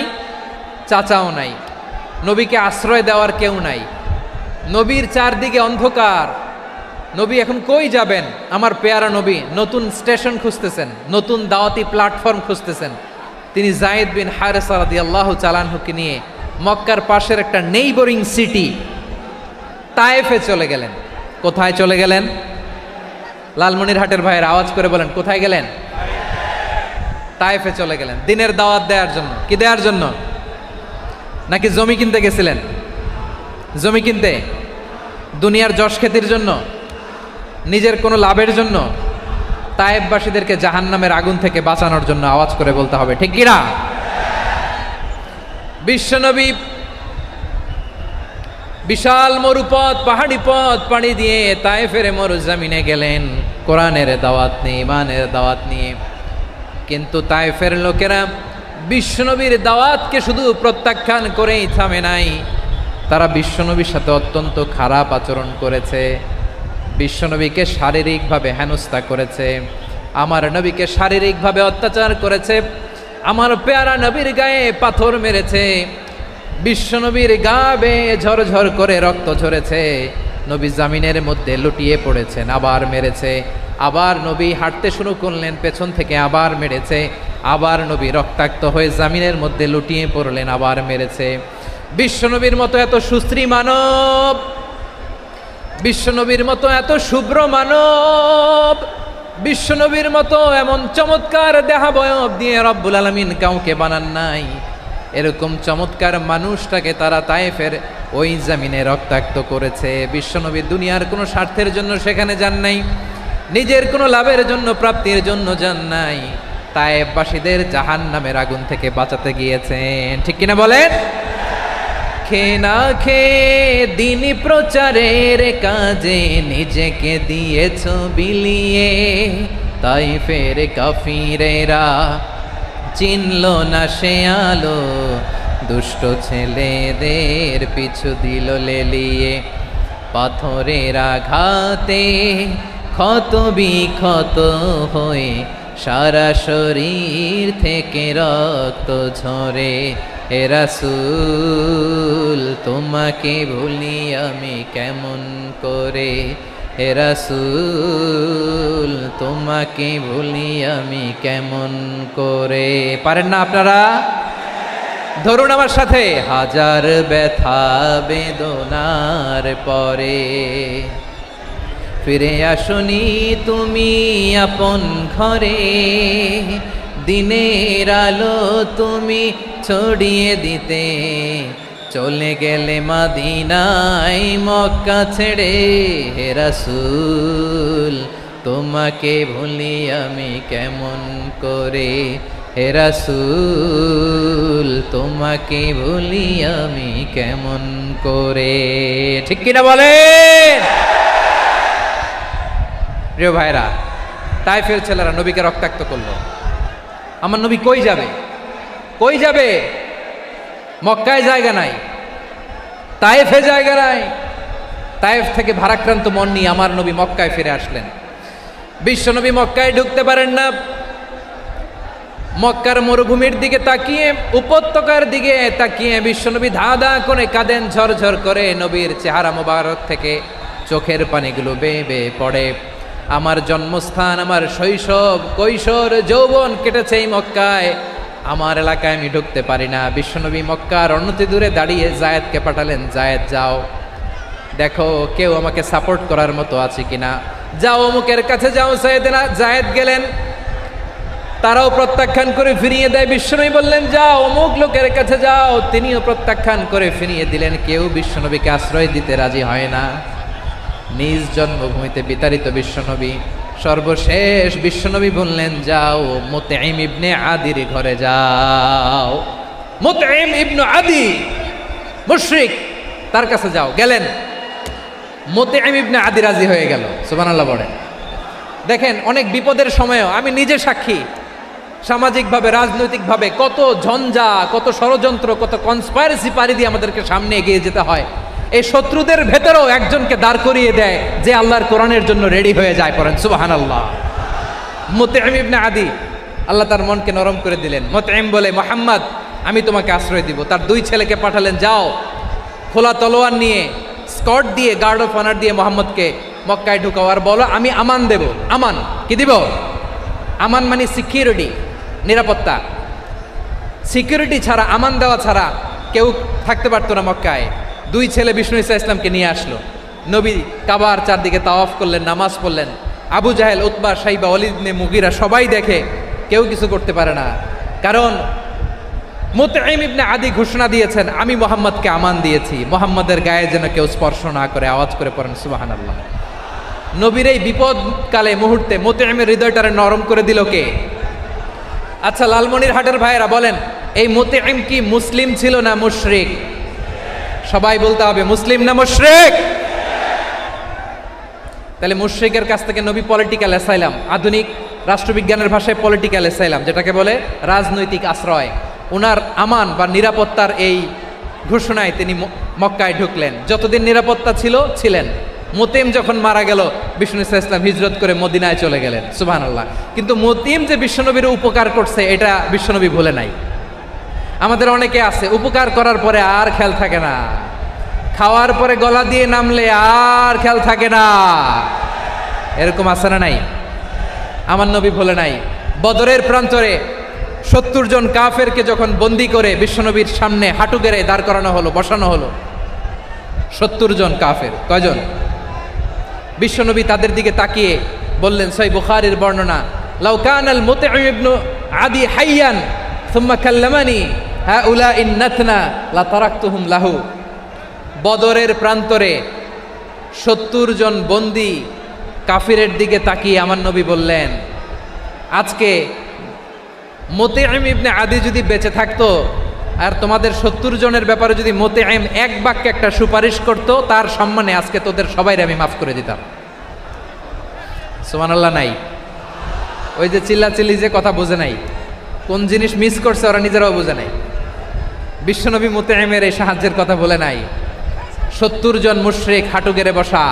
Speaker 1: চাচাও নাই, নবীকে আশ্রয় দেওয়ার কেউ নাই, নবীর চারদিকে অন্ধকার। নবী এখন কই যাবেন? আমার পেয়ারা নবী নতুন স্টেশন খুঁজতেছেন, নতুন দাওয়াতি প্ল্যাটফর্ম খুঁজতেছেন। তিনি যায়েদ বিন হারেসা রাদিয়াল্লাহু তাআলা আনহুকে নিয়ে মক্কার পাশের একটা নেইবরিং সিটি তায়েফে চলে গেলেন। কোথায় চলে গেলেন? লালমনিরহাটের ভাইয়ের আওয়াজ করে বলেন, কোথায় গেলেন? তায়েফে চলে গেলেন দিনের দাওয়াত দেওয়ার জন্য। কি দেওয়ার জন্য? নাকি জমি কিনতে গেছিলেন? জমি কিনতে? দুনিয়ার যশ খ্যাতির জন্য? নিজের কোনো লাভের জন্য? তায়েফবাসীদেরকে জাহান্নামের আগুন থেকে বাঁচানোর জন্য। আওয়াজ করে বলতে হবে ঠিক কি না? বিশ্বনবী বিশাল মরুপথ, পাহাড়ি পথ পাড়ি দিয়ে তায়েফের মরুজমিনে গেলেন কোরআনের দাওয়াত নিয়ে, ইমানের দাওয়াত নিয়ে। কিন্তু তায়েফের লোকেরা বিশ্বনবীর দাওয়াতকে শুধু প্রত্যাখ্যান করেই থামে নাই, তারা বিশ্বনবীর সাথে অত্যন্ত খারাপ আচরণ করেছে, বিশ্বনবীকে শারীরিকভাবে হেনস্থা করেছে, আমার নবীকে শারীরিকভাবে অত্যাচার করেছে, আমার পেয়ারা নবীর গায়ে পাথর মেরেছে, বিশ্বনবীর গা বেয়ে ঝরঝর করে রক্ত ঝরেছে। নবী জামিনের মধ্যে লুটিয়ে পড়েছেন, আবার মেরেছে। আবার নবী হাঁটতে শুরু করলেন, পেছন থেকে আবার মেরেছে। আবার নবী রক্তাক্ত হয়ে জামিনের মধ্যে লুটিয়ে পড়লেন, আবার মেরেছে। বিশ্বনবীর মতো এত সুশ্রী মানব, বিশ্বনবীর মতো এত শুভ্র মানব, বিশ্বনবীর মতো এমন চমৎকার দেহাবয়ব দিয়ে রব্বুল আলামিন কাউকে বানান নাই। এরকম চমৎকার মানুষটাকে তারা তায়েফের ওই জামিনে রক্তাক্ত করেছে। বিশ্বনবী দুনিয়ার কোনো স্বার্থের জন্য সেখানে যান নাই, নিজের কোনো লাভের জন্য, প্রাপ্তির জন্য যান নাই। তায়েফবাসীদের জাহান্নামের আগুন থেকে বাঁচাতে গিয়েছেন, ঠিক কিনা বলেন? খেয়ে না খেয়ে দিনী প্রচারের কাজে নিজেকে দিয়েছ বিলিয়ে, তায়েফের কাফিরেরা চিনল না সে আলো, দুষ্ট ছেলেদের পিছু দিল লেলিয়ে। পাথরের আঘাতে ক্ষত বিক্ষত হয়ে সারা শরীর থেকে রক্ত ঝরে। হে রাসূল তোমাকে ভুলি আমি কেমন করে, হে রাসূল তোমাকে ভুলি আমি কেমন করে। পারেন না আপনারা? ধরুন আমার সাথে। হাজার ব্যথা বেদনার পরে ফিরে আসনি তুমি আপন ঘরে, দিনের আলো তুমি ছড়িয়ে দিতে, চলে গেলে মদিনায় মক্কা ছেড়ে। হে রাসূল তোমাকে ভুলি আমি কেমন করে, হে রাসূল তোমাকে ভুলি আমি কেমন করে। ঠিক কিনা বলেন? প্রিয় ভাইরা, তায়েফের ছেলেরা নবীকে রক্তাক্ত করলো। আমার নবী কই যাবে? কই যাবে? মক্কায় জায়গা নাই, তায়েফে জায়গা নাই। তায়েফ থেকে ভারাক্রান্ত মন নিয়ে আমার নবী মক্কায় ফিরে আসলেন। বিশ্বনবী মক্কায় ঢুকতে পারেন না। মক্কার মরুভূমির দিকে তাকিয়ে, উপত্যকার দিকে তাকিয়ে বিশ্বনবী ধা ধা করে কাঁদেন, ঝরঝর করে। নবীর চেহারা মোবারক থেকে চোখের পানিগুলো বেয়ে বেয়ে পড়ে। আমার জন্মস্থান, আমার শৈশব, কৈশোর, যৌবন কেটেছে এই মক্কায়, আমার এলাকায় আমি ঢুকতে পারি না। বিশ্বনবী মক্কার অনতি দূরে দাঁড়িয়ে জায়েদকে পাঠালেন, জায়েদ যাও দেখো কেউ আমাকে সাপোর্ট করার মতো আছে কিনা, যাও অমুকের কাছে যাও। জায়েদ গেলেন, তারাও প্রত্যাখ্যান করে ফিরিয়ে দেয়। বিশ্বনবী বললেন যাও অমুক লোকের কাছে যাও, তিনিও প্রত্যাখ্যান করে ফিরিয়ে দিলেন। কেউ বিশ্বনবীকে আশ্রয় দিতে রাজি হয় না। নিজ জন্মভূমিতে বিতাড়িত বিশ্বনবী, সর্বশেষ বিশ্বনবী বললেন যাও মুতঈম ইবনে আদির ঘরে যাও। মুতঈম ইবনে আদি মুশরিক, তার কাছে যাও। গেলেন, মুতঈম ইবনে আদি রাজি হয়ে গেল। সুবহানাল্লাহ বলেন। দেখেন, অনেক বিপদের সময়ও আমি নিজে সাক্ষী, সামাজিকভাবে, রাজনৈতিকভাবে কত ঝঞ্ঝা, কত ষড়যন্ত্র, কত কনস্পাইরেসি পাড়ি দিয়ে আমাদেরকে সামনে এগিয়ে যেতে হয়। এই শত্রুদের ভেতরেও একজনকে দাঁড় করিয়ে দেয় যে আল্লাহর কোরআনের জন্য রেডি হয়ে যায়। পড়েন সুবহানাল্লাহ। মুতঈম ইবনে আদি, আল্লাহ তার মনকে নরম করে দিলেন। মুতঈম বলে, মুহাম্মদ আমি তোমাকে আশ্রয় দিব। তার দুই ছেলেকে পাঠালেন, যাও খোলা তলোয়ার নিয়ে, স্কট দিয়ে, গার্ড অফ অনার দিয়ে মোহাম্মদকে মক্কায় ঢুকাও, আর বলো আমি আমান দেব। আমান কি দিব? আমান মানে সিকিউরিটি, নিরাপত্তা। সিকিউরিটি ছাড়া, আমান দেওয়া ছাড়া কেউ থাকতে পারতো না মক্কায়। দুই ছেলে বিষ্ণু ঈসা ইসলামকে নিয়ে আসলো। নবী কাবার চারদিকে তাওয়াফ করলেন, নামাজ পড়লেন। আবু জাহেল, উতবা, শাইবা, ওয়ালিদ ইবনে মুগীরা সবাই দেখে, কেউ কিছু করতে পারে না। কারণ মুতঈম ইবনে আদি ঘোষণা দিয়েছেন আমি মুহাম্মদকে আমান দিয়েছি, মুহাম্মদের গায়ে যেন কেউ স্পর্শ না করে। আওয়াজ করে পড়েন সুবহানাল্লাহ। নবীর এই বিপদকালে মুহূর্তে মুতঈমের হৃদয়টারে নরম করে দিল কে? আচ্ছা লালমনিরহাটের ভাইয়েরা বলেন, এই মুতঈম কি মুসলিম ছিল না মুশরিক? সবাই বলতে হবে মুসলিম না মুশরিক? তাহলে মুশরিকের কাছ থেকে নবী পলিটিক্যাল অ্যাসাইলাম, আধুনিক রাষ্ট্রবিজ্ঞানের ভাষায় পলিটিক্যাল অ্যাসাইলাম, যেটাকে বলে রাজনৈতিক আশ্রয়, ওনার আমান বা নিরাপত্তার এই ঘোষণায় তিনি মক্কায় ঢুকলেন। যতদিন নিরাপত্তা ছিল ছিলেন। মুতঈম যখন মারা গেল, বিষ্ণু ঈসা ইসলাম হিজরত করে মদিনায় চলে গেলেন। সুবহানাল্লাহ। কিন্তু মুতঈম যে বিশ্বনবীর উপকার করছে এটা বিশ্বনবী ভুলে নাই। আমাদের অনেকে আছে উপকার করার পরে আর খেয়াল থাকে না, খাওয়ার পরে গলা দিয়ে নামলে আর খেয়াল থাকে না, এরকম আছে না নাই? আমার নবী ভুলে নাই। বদরের প্রান্তরে 70 জন কাফেরকে যখন বন্দি করে বিশ্বনবীর সামনে হাঁটু গেড়ে দাঁড় করানো হলো, বসানো হলো, 70 জন কাফের। কয়জন? বিশ্বনবী তাদের দিকে তাকিয়ে বললেন, সহিহ বুখারীর বর্ণনা, লাউ কানাল মুতঈম ইবনে আদি হাইয়ান সুম্মা কাল্লামানি হাউলাই নাতনা লা তারাকতুহুম লাহু। বদরের প্রান্তরে 70 জন বন্দি কাফিরের দিকে তাকিয়ে আমার নবী বললেন, আজকে মুতঈম ইবনে আদি যদি বেঁচে থাকতো আর তোমাদের 70 জনের ব্যাপারে যদি মুতঈম এক বাক্যে একটা সুপারিশ করতো, তার সম্মানে আজকে তোদের সবাইরে আমি মাফ করে দিতাম। সুবহানাল্লাহ নাই? ওই যে চিল্লাচিল্লি যে কথা বোঝে নাই, কোন জিনিস মিস করছে ওরা নিজেরাও বোঝে নাই। বিশ্বনবী মুতঈমের এই সাহায্যের কথা বলে নাই। 70 জন মুশরিক হাঁটু গেড়ে বসা,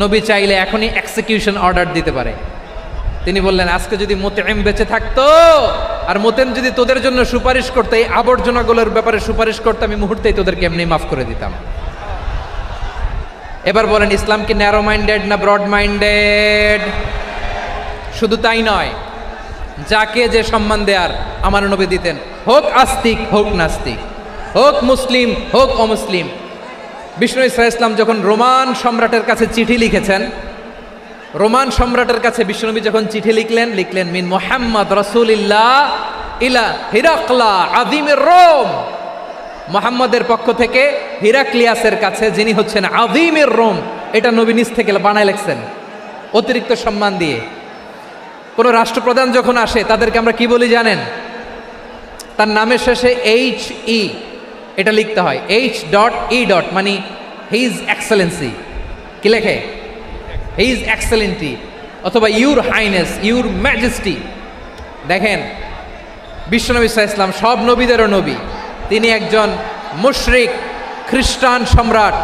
Speaker 1: নবী চাইলে এখনই এক্সিকিউশন অর্ডার দিতে পারে। তিনি বললেন, আজকে যদি মুতঈম বেঁচে থাকতো আর মুতঈম যদি তোদের জন্য সুপারিশ করতো, এই আবর্জনাগুলোর ব্যাপারে সুপারিশ করতো, আমি মুহূর্তেই তোদেরকে এমনি মাফ করে দিতাম। এবার বলেন, ইসলাম কি ন্যারো মাইন্ডেড না ব্রড মাইন্ডেড? শুধু তাই নয়, যাকে যে সম্মান দেয়ার আমার নবী দিতেন, হোক আস্তিক হোক নাস্তিক, হোক মুসলিম হোক অমুসলিম। বিষ্ণু ইসলাম যখন রোমান সম্রাটের কাছে চিঠি লিখেছেন, রোমান সম্রাটের কাছে বিশ্বনবী যখন চিঠি লিখলেন মিন মুহাম্মদ রাসূলিল্লাহ ইলা হিরাকলা আযীমির রোম, মুহাম্মদের পক্ষ থেকে হিরাক্লিয়াসের কাছে, যিনি হচ্ছেন আযীমির রোম। এটা নবী নিজ থেকে বানায় লিখছেন অতিরিক্ত সম্মান দিয়ে। কোনো রাষ্ট্রপ্রধান যখন আসে তাদেরকে আমরা কি বলি জানেন? তার নামের শেষে HE এটা লিখতে হয়, H.E. মানে হিজ এক্সেলেন্সি। কি লেখে? হিজ এক্সেলেন্টি, অথবা ইউর হাইনেস, ইউর ম্যাজেস্টি। দেখেন, বিশ্বনবী সাল্লাল্লাহু আলাইহি ওয়াসাল্লাম সব নবীদেরও নবী। তিনি একজন মুশরিক খ্রিস্টান সম্রাট,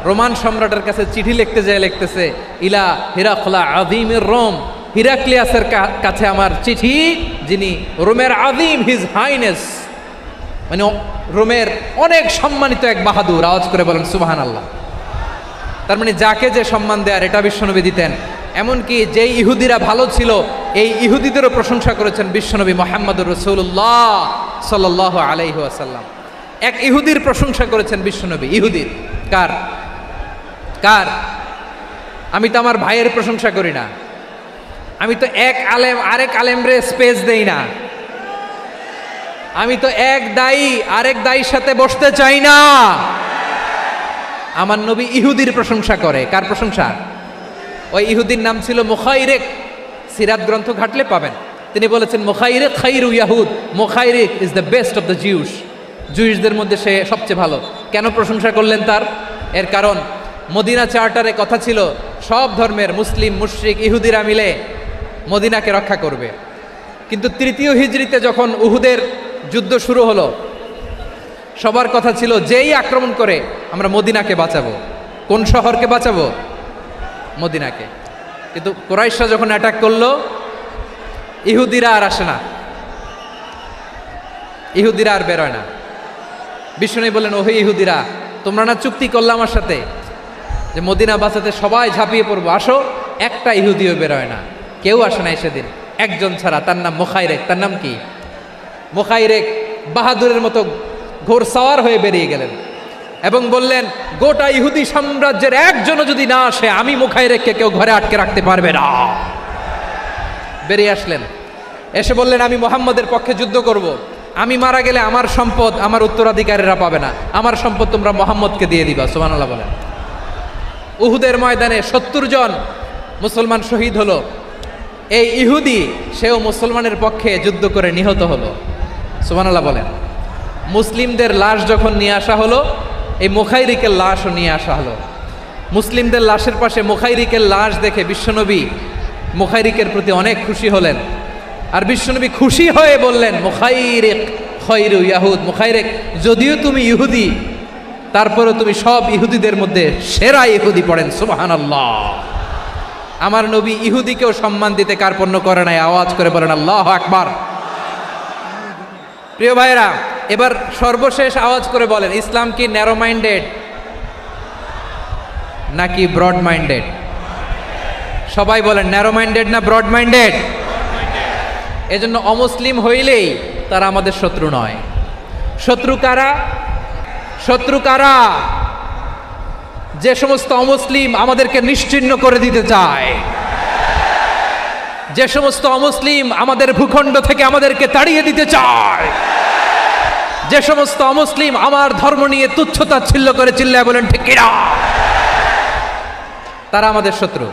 Speaker 1: রোমান সম্রাটের কাছে চিঠি লিখতে যায়, লিখতেছে ইলা হিরাকলা আযীমির রোম, হিরাক্লিয়াসের কাছে আমার চিঠি, যিনি রোমের আযীম, হিজ হাইনেস, মানে রোমের অনেক সম্মানিত এক বাহাদুর। আওয়াজ করে বলেন সুবহানাল্লাহ। তার মানে যাকে যে সম্মান দেয়ার এটা বিশ্বনবী দিতেন। এমনকি যেই ইহুদিরা ভালো ছিল, এই ইহুদিদেরও প্রশংসা করেছেন বিশ্বনবী মুহাম্মদুর রাসূলুল্লাহ সাল্লাল্লাহু আলাইহি ওয়াসাল্লাম। এক ইহুদির প্রশংসা করেছেন বিশ্বনবী। ইহুদির কার? কার? আমি তো আমার ভাইয়ের প্রশংসা করি না, আমি তো এক আলেম আরেক আলেমরে স্পেস দেই না, আমি তো এক দায়ী আরেক দায়ীর সাথে বসতে চাই না। আমার নবী ইহুদির প্রশংসা করে। কার প্রশংসা? ওই ইহুদির নাম ছিল মুখাইরিক। সিরাত গ্রন্থ ঘাটলে পাবেন। তিনি বলেছেন, মুখাইরিক খাইরু ইয়াহুদ, মুখাইরিক is the best of the Jews. জুইশদের মধ্যে সে সবচেয়ে ভালো। কেন প্রশংসা করলেন তার? এর কারণ মদিনা চার্টারে কথা ছিল সব ধর্মের মুসলিম মুশরিক ইহুদিরা মিলে মদিনাকে রক্ষা করবে। কিন্তু 3য় হিজরিতে যখন উহুদের যুদ্ধ শুরু হলো, সবার কথা ছিল যেই আক্রমণ করে আমরা মদিনাকে বাঁচাবো। কোন শহরকে বাঁচাবো? মদিনাকে। কিন্তু কুরাইশরা যখন অ্যাটাক করলো, ইহুদিরা আর আসে না, ইহুদিরা আর বেরোয় না। বিষ্ণু বললেন, ওহে ইহুদিরা, তোমরা না চুক্তি করলে আমার সাথে যে মদিনা বাঁচাতে সবাই ঝাঁপিয়ে পড়বো, আসো। একটা ইহুদিও বেরোয় না, কেউ আসে না সেদিন, একজন ছাড়া। তার নাম মুখাইরেক। তার নাম কি? মুখাইরেক বাহাদুরের মতো ঘোড়সাওয়ার হয়ে বেরিয়ে গেলেন এবং বললেন, গোটা ইহুদি সাম্রাজ্যের একজনও যদি না আসে, আমি মুখাইরেককে কেউ ঘরে আটকে রাখতে পারবে না। বেরিয়ে আসলেন, এসে বললেন, আমি মুহাম্মদের পক্ষে যুদ্ধ করব। আমি মারা গেলে আমার সম্পদ আমার উত্তরাধিকারীরা পাবে না, আমার সম্পদ তোমরা মুহাম্মদকে দিয়ে দিবা। সুবহানাল্লাহ বলেন। উহুদের ময়দানে 70 জন মুসলমান শহীদ হলো। এই ইহুদি, সেও মুসলমানের পক্ষে যুদ্ধ করে নিহত হলো। সুবহানাল্লাহ বলেন। মুসলিমদের লাশ যখন নিয়ে আসা হলো, এই মুখাইরিকের লাশও নিয়ে আসা হলো। মুসলিমদের লাশের পাশে মুখাইরিকের লাশ দেখে বিশ্বনবী মুখাইরিকের প্রতি অনেক খুশি হলেন। আর বিশ্বনবী খুশি হয়ে বললেন, মুখাইরিক খায়রু ইয়াহুদ। মুখাইরিক, যদিও তুমি ইহুদি, তারপরে তুমি সব ইহুদিদের মধ্যে সেরা ইহুদি। পড়েন সুবহানাল্লাহ। আমার নবী ইহুদিকেও সম্মান দিতে কার্পণ্য করে নাই। আওয়াজ করে বলেন আল্লাহু আকবার। প্রিয় ভাইরা, এবার সর্বশেষ আওয়াজ করে বলেন, ইসলাম কি ন্যারো মাইন্ডেড? নাকি ব্রড মাইন্ডেড? সবাই বলেন ন্যারো মাইন্ডেড না ব্রড মাইন্ডেড? এজন্য অমুসলিম হইলেই তারা আমাদের শত্রু নয়। শত্রু কারা? শত্রু কারা? যে সমস্ত অমুসলিম আমাদেরকে নিশ্চিহ্ন করে দিতে চায়, যে সমস্ত অমুসলিম আমাদের ভূখণ্ড থেকে আমাদেরকে তাড়িয়ে দিতে চায়, যে সমস্ত অমুসলিম আমার ধর্ম নিয়ে তুচ্ছতাচ্ছিল্য করে চিল্লায় বলেন ঠিক কিনা, তারা আমাদের শত্রু।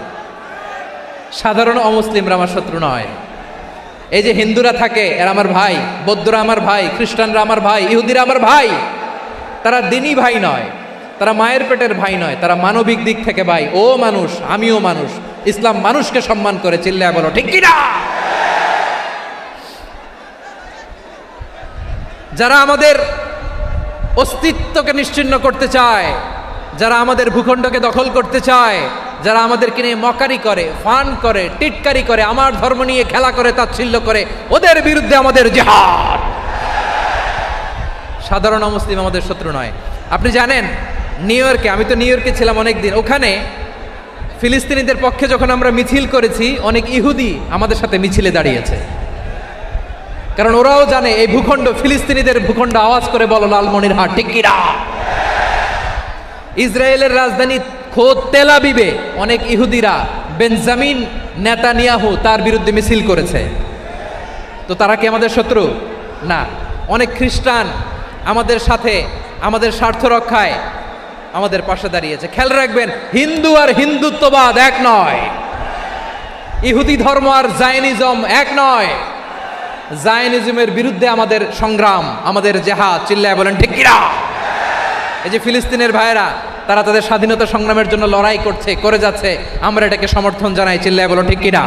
Speaker 1: সাধারণ অমুসলিমরা আমার শত্রু নয়। এই যে হিন্দুরা থাকে এরা আমার ভাই, বৌদ্ধরা আমার ভাই, খ্রিস্টানরা আমার ভাই, ইহুদিরা আমার ভাই। তারা দিনই ভাই নয়, তারা মায়ের পেটের ভাই নয়, তারা মানবিক দিক থেকে ভাই। ও মানুষ, আমিও মানুষ। ইসলাম মানুষকে সম্মান করে, চিল্লায় বলো ঠিক কিনা। যারা আমাদের অস্তিত্বকে নিশ্চিহ্ন করতে চায়, যারা আমাদের ভূখণ্ডকে দখল করতে চায়, যারা আমাদেরকে নিয়ে মকারি করে, ফান করে, টিটকারি করে, আমার ধর্ম নিয়ে খেলা করে, তাচ্ছিল্য করে, ওদের বিরুদ্ধে আমাদের জিহাদ। সাধারণ মুসলিম আমাদের শত্রু নয়। আপনি জানেন নিউ ইয়র্কে, আমি তো নিউ ইয়র্কে ছিলাম অনেকদিন, ওখানে ফিলিস্তিনিদের পক্ষে যখন আমরা মিছিল করেছি, অনেক ইহুদি আমাদের সাথে মিছিলে দাঁড়িয়েছে। কারণ ওরাও জানে এই ভূখণ্ড ফিলিস্তিনিদের ভূখণ্ড। আওয়াজ করে বলো লালমনিরহাট ঠিক কিনা। ইসরায়েলের রাজধানী খোদ তেল আবিবে অনেক ইহুদিরা বেঞ্জামিন নেতানিয়াহু তার বিরুদ্ধে মিছিল করেছে। তো তারা কি আমাদের শত্রু? না। অনেক খ্রিস্টান আমাদের সাথে আমাদের স্বার্থ রক্ষায় আমাদের পাশে দাঁড়িয়েছে। খেয়াল রাখবেন, হিন্দু আর হিন্দুত্ববাদ এক নয়, ইহুদি ধর্ম আর জায়নিজম এক নয়। জায়নিজমের বিরুদ্ধে আমাদের সংগ্রাম, আমাদের জেহাদ, চিল্লায় বলেন ঠিক কিনা। এই যে ফিলিস্তিনের ভাইয়েরা, তারা তাদের স্বাধীনতা সংগ্রামের জন্য লড়াই করছে, করে যাচ্ছে, আমরা এটাকে সমর্থন জানাই, চিল্লায় বলো ঠিক কিনা।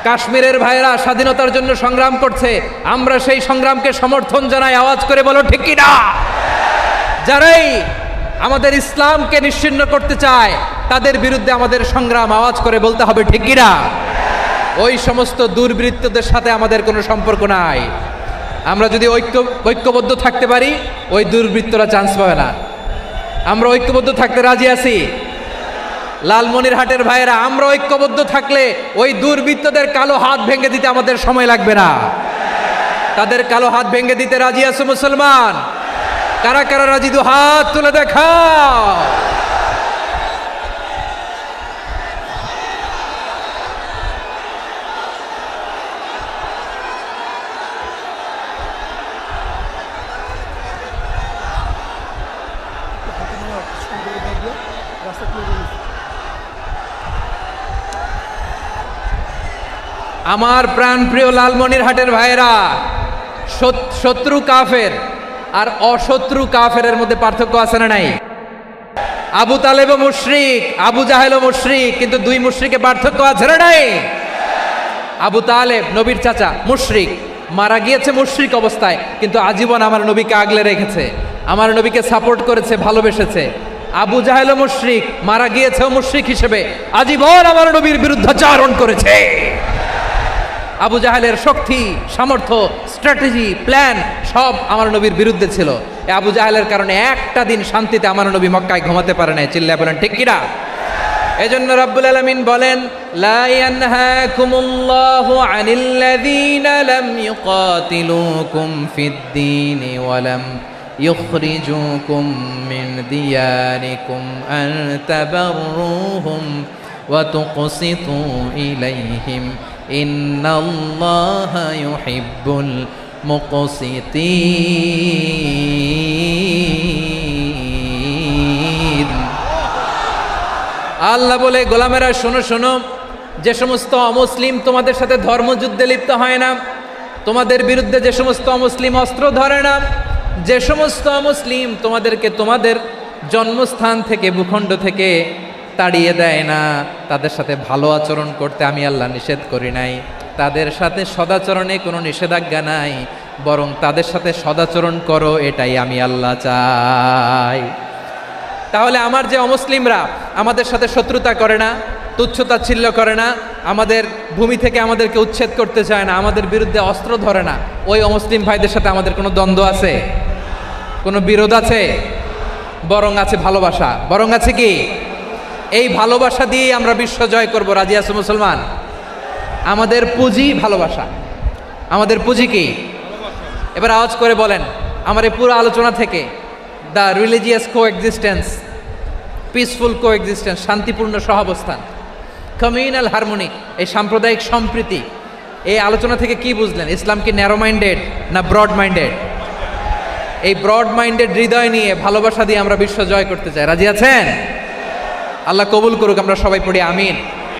Speaker 1: কাশ্মীরের ভাইয়েরা স্বাধীনতার জন্য সংগ্রাম করছে, আমরা সেই সংগ্রামকে সমর্থন জানাই, আওয়াজ করে বলো ঠিক কিনা। যারাই আমাদের ইসলামকে নিশ্চিহ্ন করতে চায় তাদের বিরুদ্ধে আমাদের সংগ্রাম, আওয়াজ করে বলতে হবে ঠিক কিনা। ওই সমস্ত দুর্বৃত্তদের সাথে আমাদের কোনো সম্পর্ক নাই। আমরা যদি ঐক্যবদ্ধ থাকতে পারি, ওই দুর্বৃত্তরা চান্স পাবে না। আমরা ঐক্যবদ্ধ থাকতে রাজি আছি। লালমনিরহাটের ভাইয়েরা, আমরা ঐক্যবদ্ধ থাকলে ওই দুর্বৃত্তদের কালো হাত ভেঙে দিতে আমাদের সময় লাগবে না। তাদের কালো হাত ভেঙে দিতে রাজি আছো মুসলমান? কারা কারা রাজি? দু হাত তুলে দেখাও। আমার প্রাণ প্রিয় লালমনিরহাটের ভাইয়েরা, শত্রু কাফের আর অশত্রু কাফেরের মধ্যে পার্থক্য আছে না নাই? আবু তালেবও মুশরিক, আবু জাহেলও মুশরিক, কিন্তু দুই মুশরিকে পার্থক্য আছে না নাই? আবু তালেব নবীর চাচা, মুশরিক, মারা গিয়েছে মুশরিক অবস্থায়, কিন্তু আজীবন আমার নবীকে আগলে রেখেছে, আমার নবীকে সাপোর্ট করেছে, ভালোবেসেছে। আবু জাহেলও মুশরিক, মারা গিয়েছেও মুশরিক হিসেবে, আজীবন আমার নবীর বিরুদ্ধাচারণ করেছে। আবু জাহেলের শক্তি, সামর্থ্য, স্ট্র্যাটেজি, প্ল্যান সব আমার নবীর বিরুদ্ধে ছিল। এই আবু জাহেলের কারণে একটা দিন শান্তিতে আমার নবী মক্কায় ঘুমাতে পারে নাই, চিল্লায় বলেন ঠিক কিনা। এজন্য রব্বুল আলামিন বলেন, লা ইয়ানহাকুমুল্লাহু আনিল্লাযীনা লাম ইউকাতিলুকুম ফিদ-দীনি ওয়া লাম ইখরিজুকুম মিন দিয়ারিকুম আন তাবাররুহুম ওয়া তুকসিতু ইলাইহিম ইন্নাল্লাহা ইউহিব্বুল মুকসিতিন। আল্লাহ বলে, গোলামেরা শোনো শোনো, যে সমস্ত অমুসলিম তোমাদের সাথে ধর্মযুদ্ধে লিপ্ত হয় না, তোমাদের বিরুদ্ধে যে সমস্ত অমুসলিম অস্ত্র ধরে না, যে সমস্ত অমুসলিম তোমাদেরকে তোমাদের জন্মস্থান থেকে, ভূখণ্ড থেকে তাড়িয়ে দেয় না, তাদের সাথে ভালো আচরণ করতে আমি আল্লাহ নিষেধ করি নাই। তাদের সাথে সদাচরণে কোনো নিষেধাজ্ঞা নাই, বরং তাদের সাথে সদাচরণ করো, এটাই আমি আল্লাহ চাই। তাহলে আমার যে অমুসলিমরা আমাদের সাথে শত্রুতা করে না, তুচ্ছতাচ্ছিল্য করে না, আমাদের ভূমি থেকে আমাদেরকে উচ্ছেদ করতে চায় না, আমাদের বিরুদ্ধে অস্ত্র ধরে না, ওই অমুসলিম ভাইদের সাথে আমাদের কোনো দ্বন্দ্ব আছে? কোনো বিরোধ আছে? বরং আছে ভালোবাসা। বরং আছে কি? এই ভালোবাসা দিয়েই আমরা বিশ্ব জয় করব। রাজি আছো মুসলমান? আমাদের পুঁজি ভালোবাসা। আমাদের পুঁজি কি? এবার আওয়াজ করে বলেন আমার এই পুরো আলোচনা থেকে the religious coexistence, peaceful coexistence, শান্তিপূর্ণ সহাবস্থান, কমিউনাল হারমোনি, এই সাম্প্রদায়িক সম্প্রীতি, এই আলোচনা থেকে কি বুঝলেন? ইসলাম কি ন্যারো মাইন্ডেড না ব্রড মাইন্ডেড? এই ব্রড মাইন্ডেড হৃদয় নিয়ে ভালোবাসা দিয়ে আমরা বিশ্ব জয় করতে চাই। রাজি আছেন? আল্লাহ কবুল করুক। আমরা সবাই পড়ি আমিন।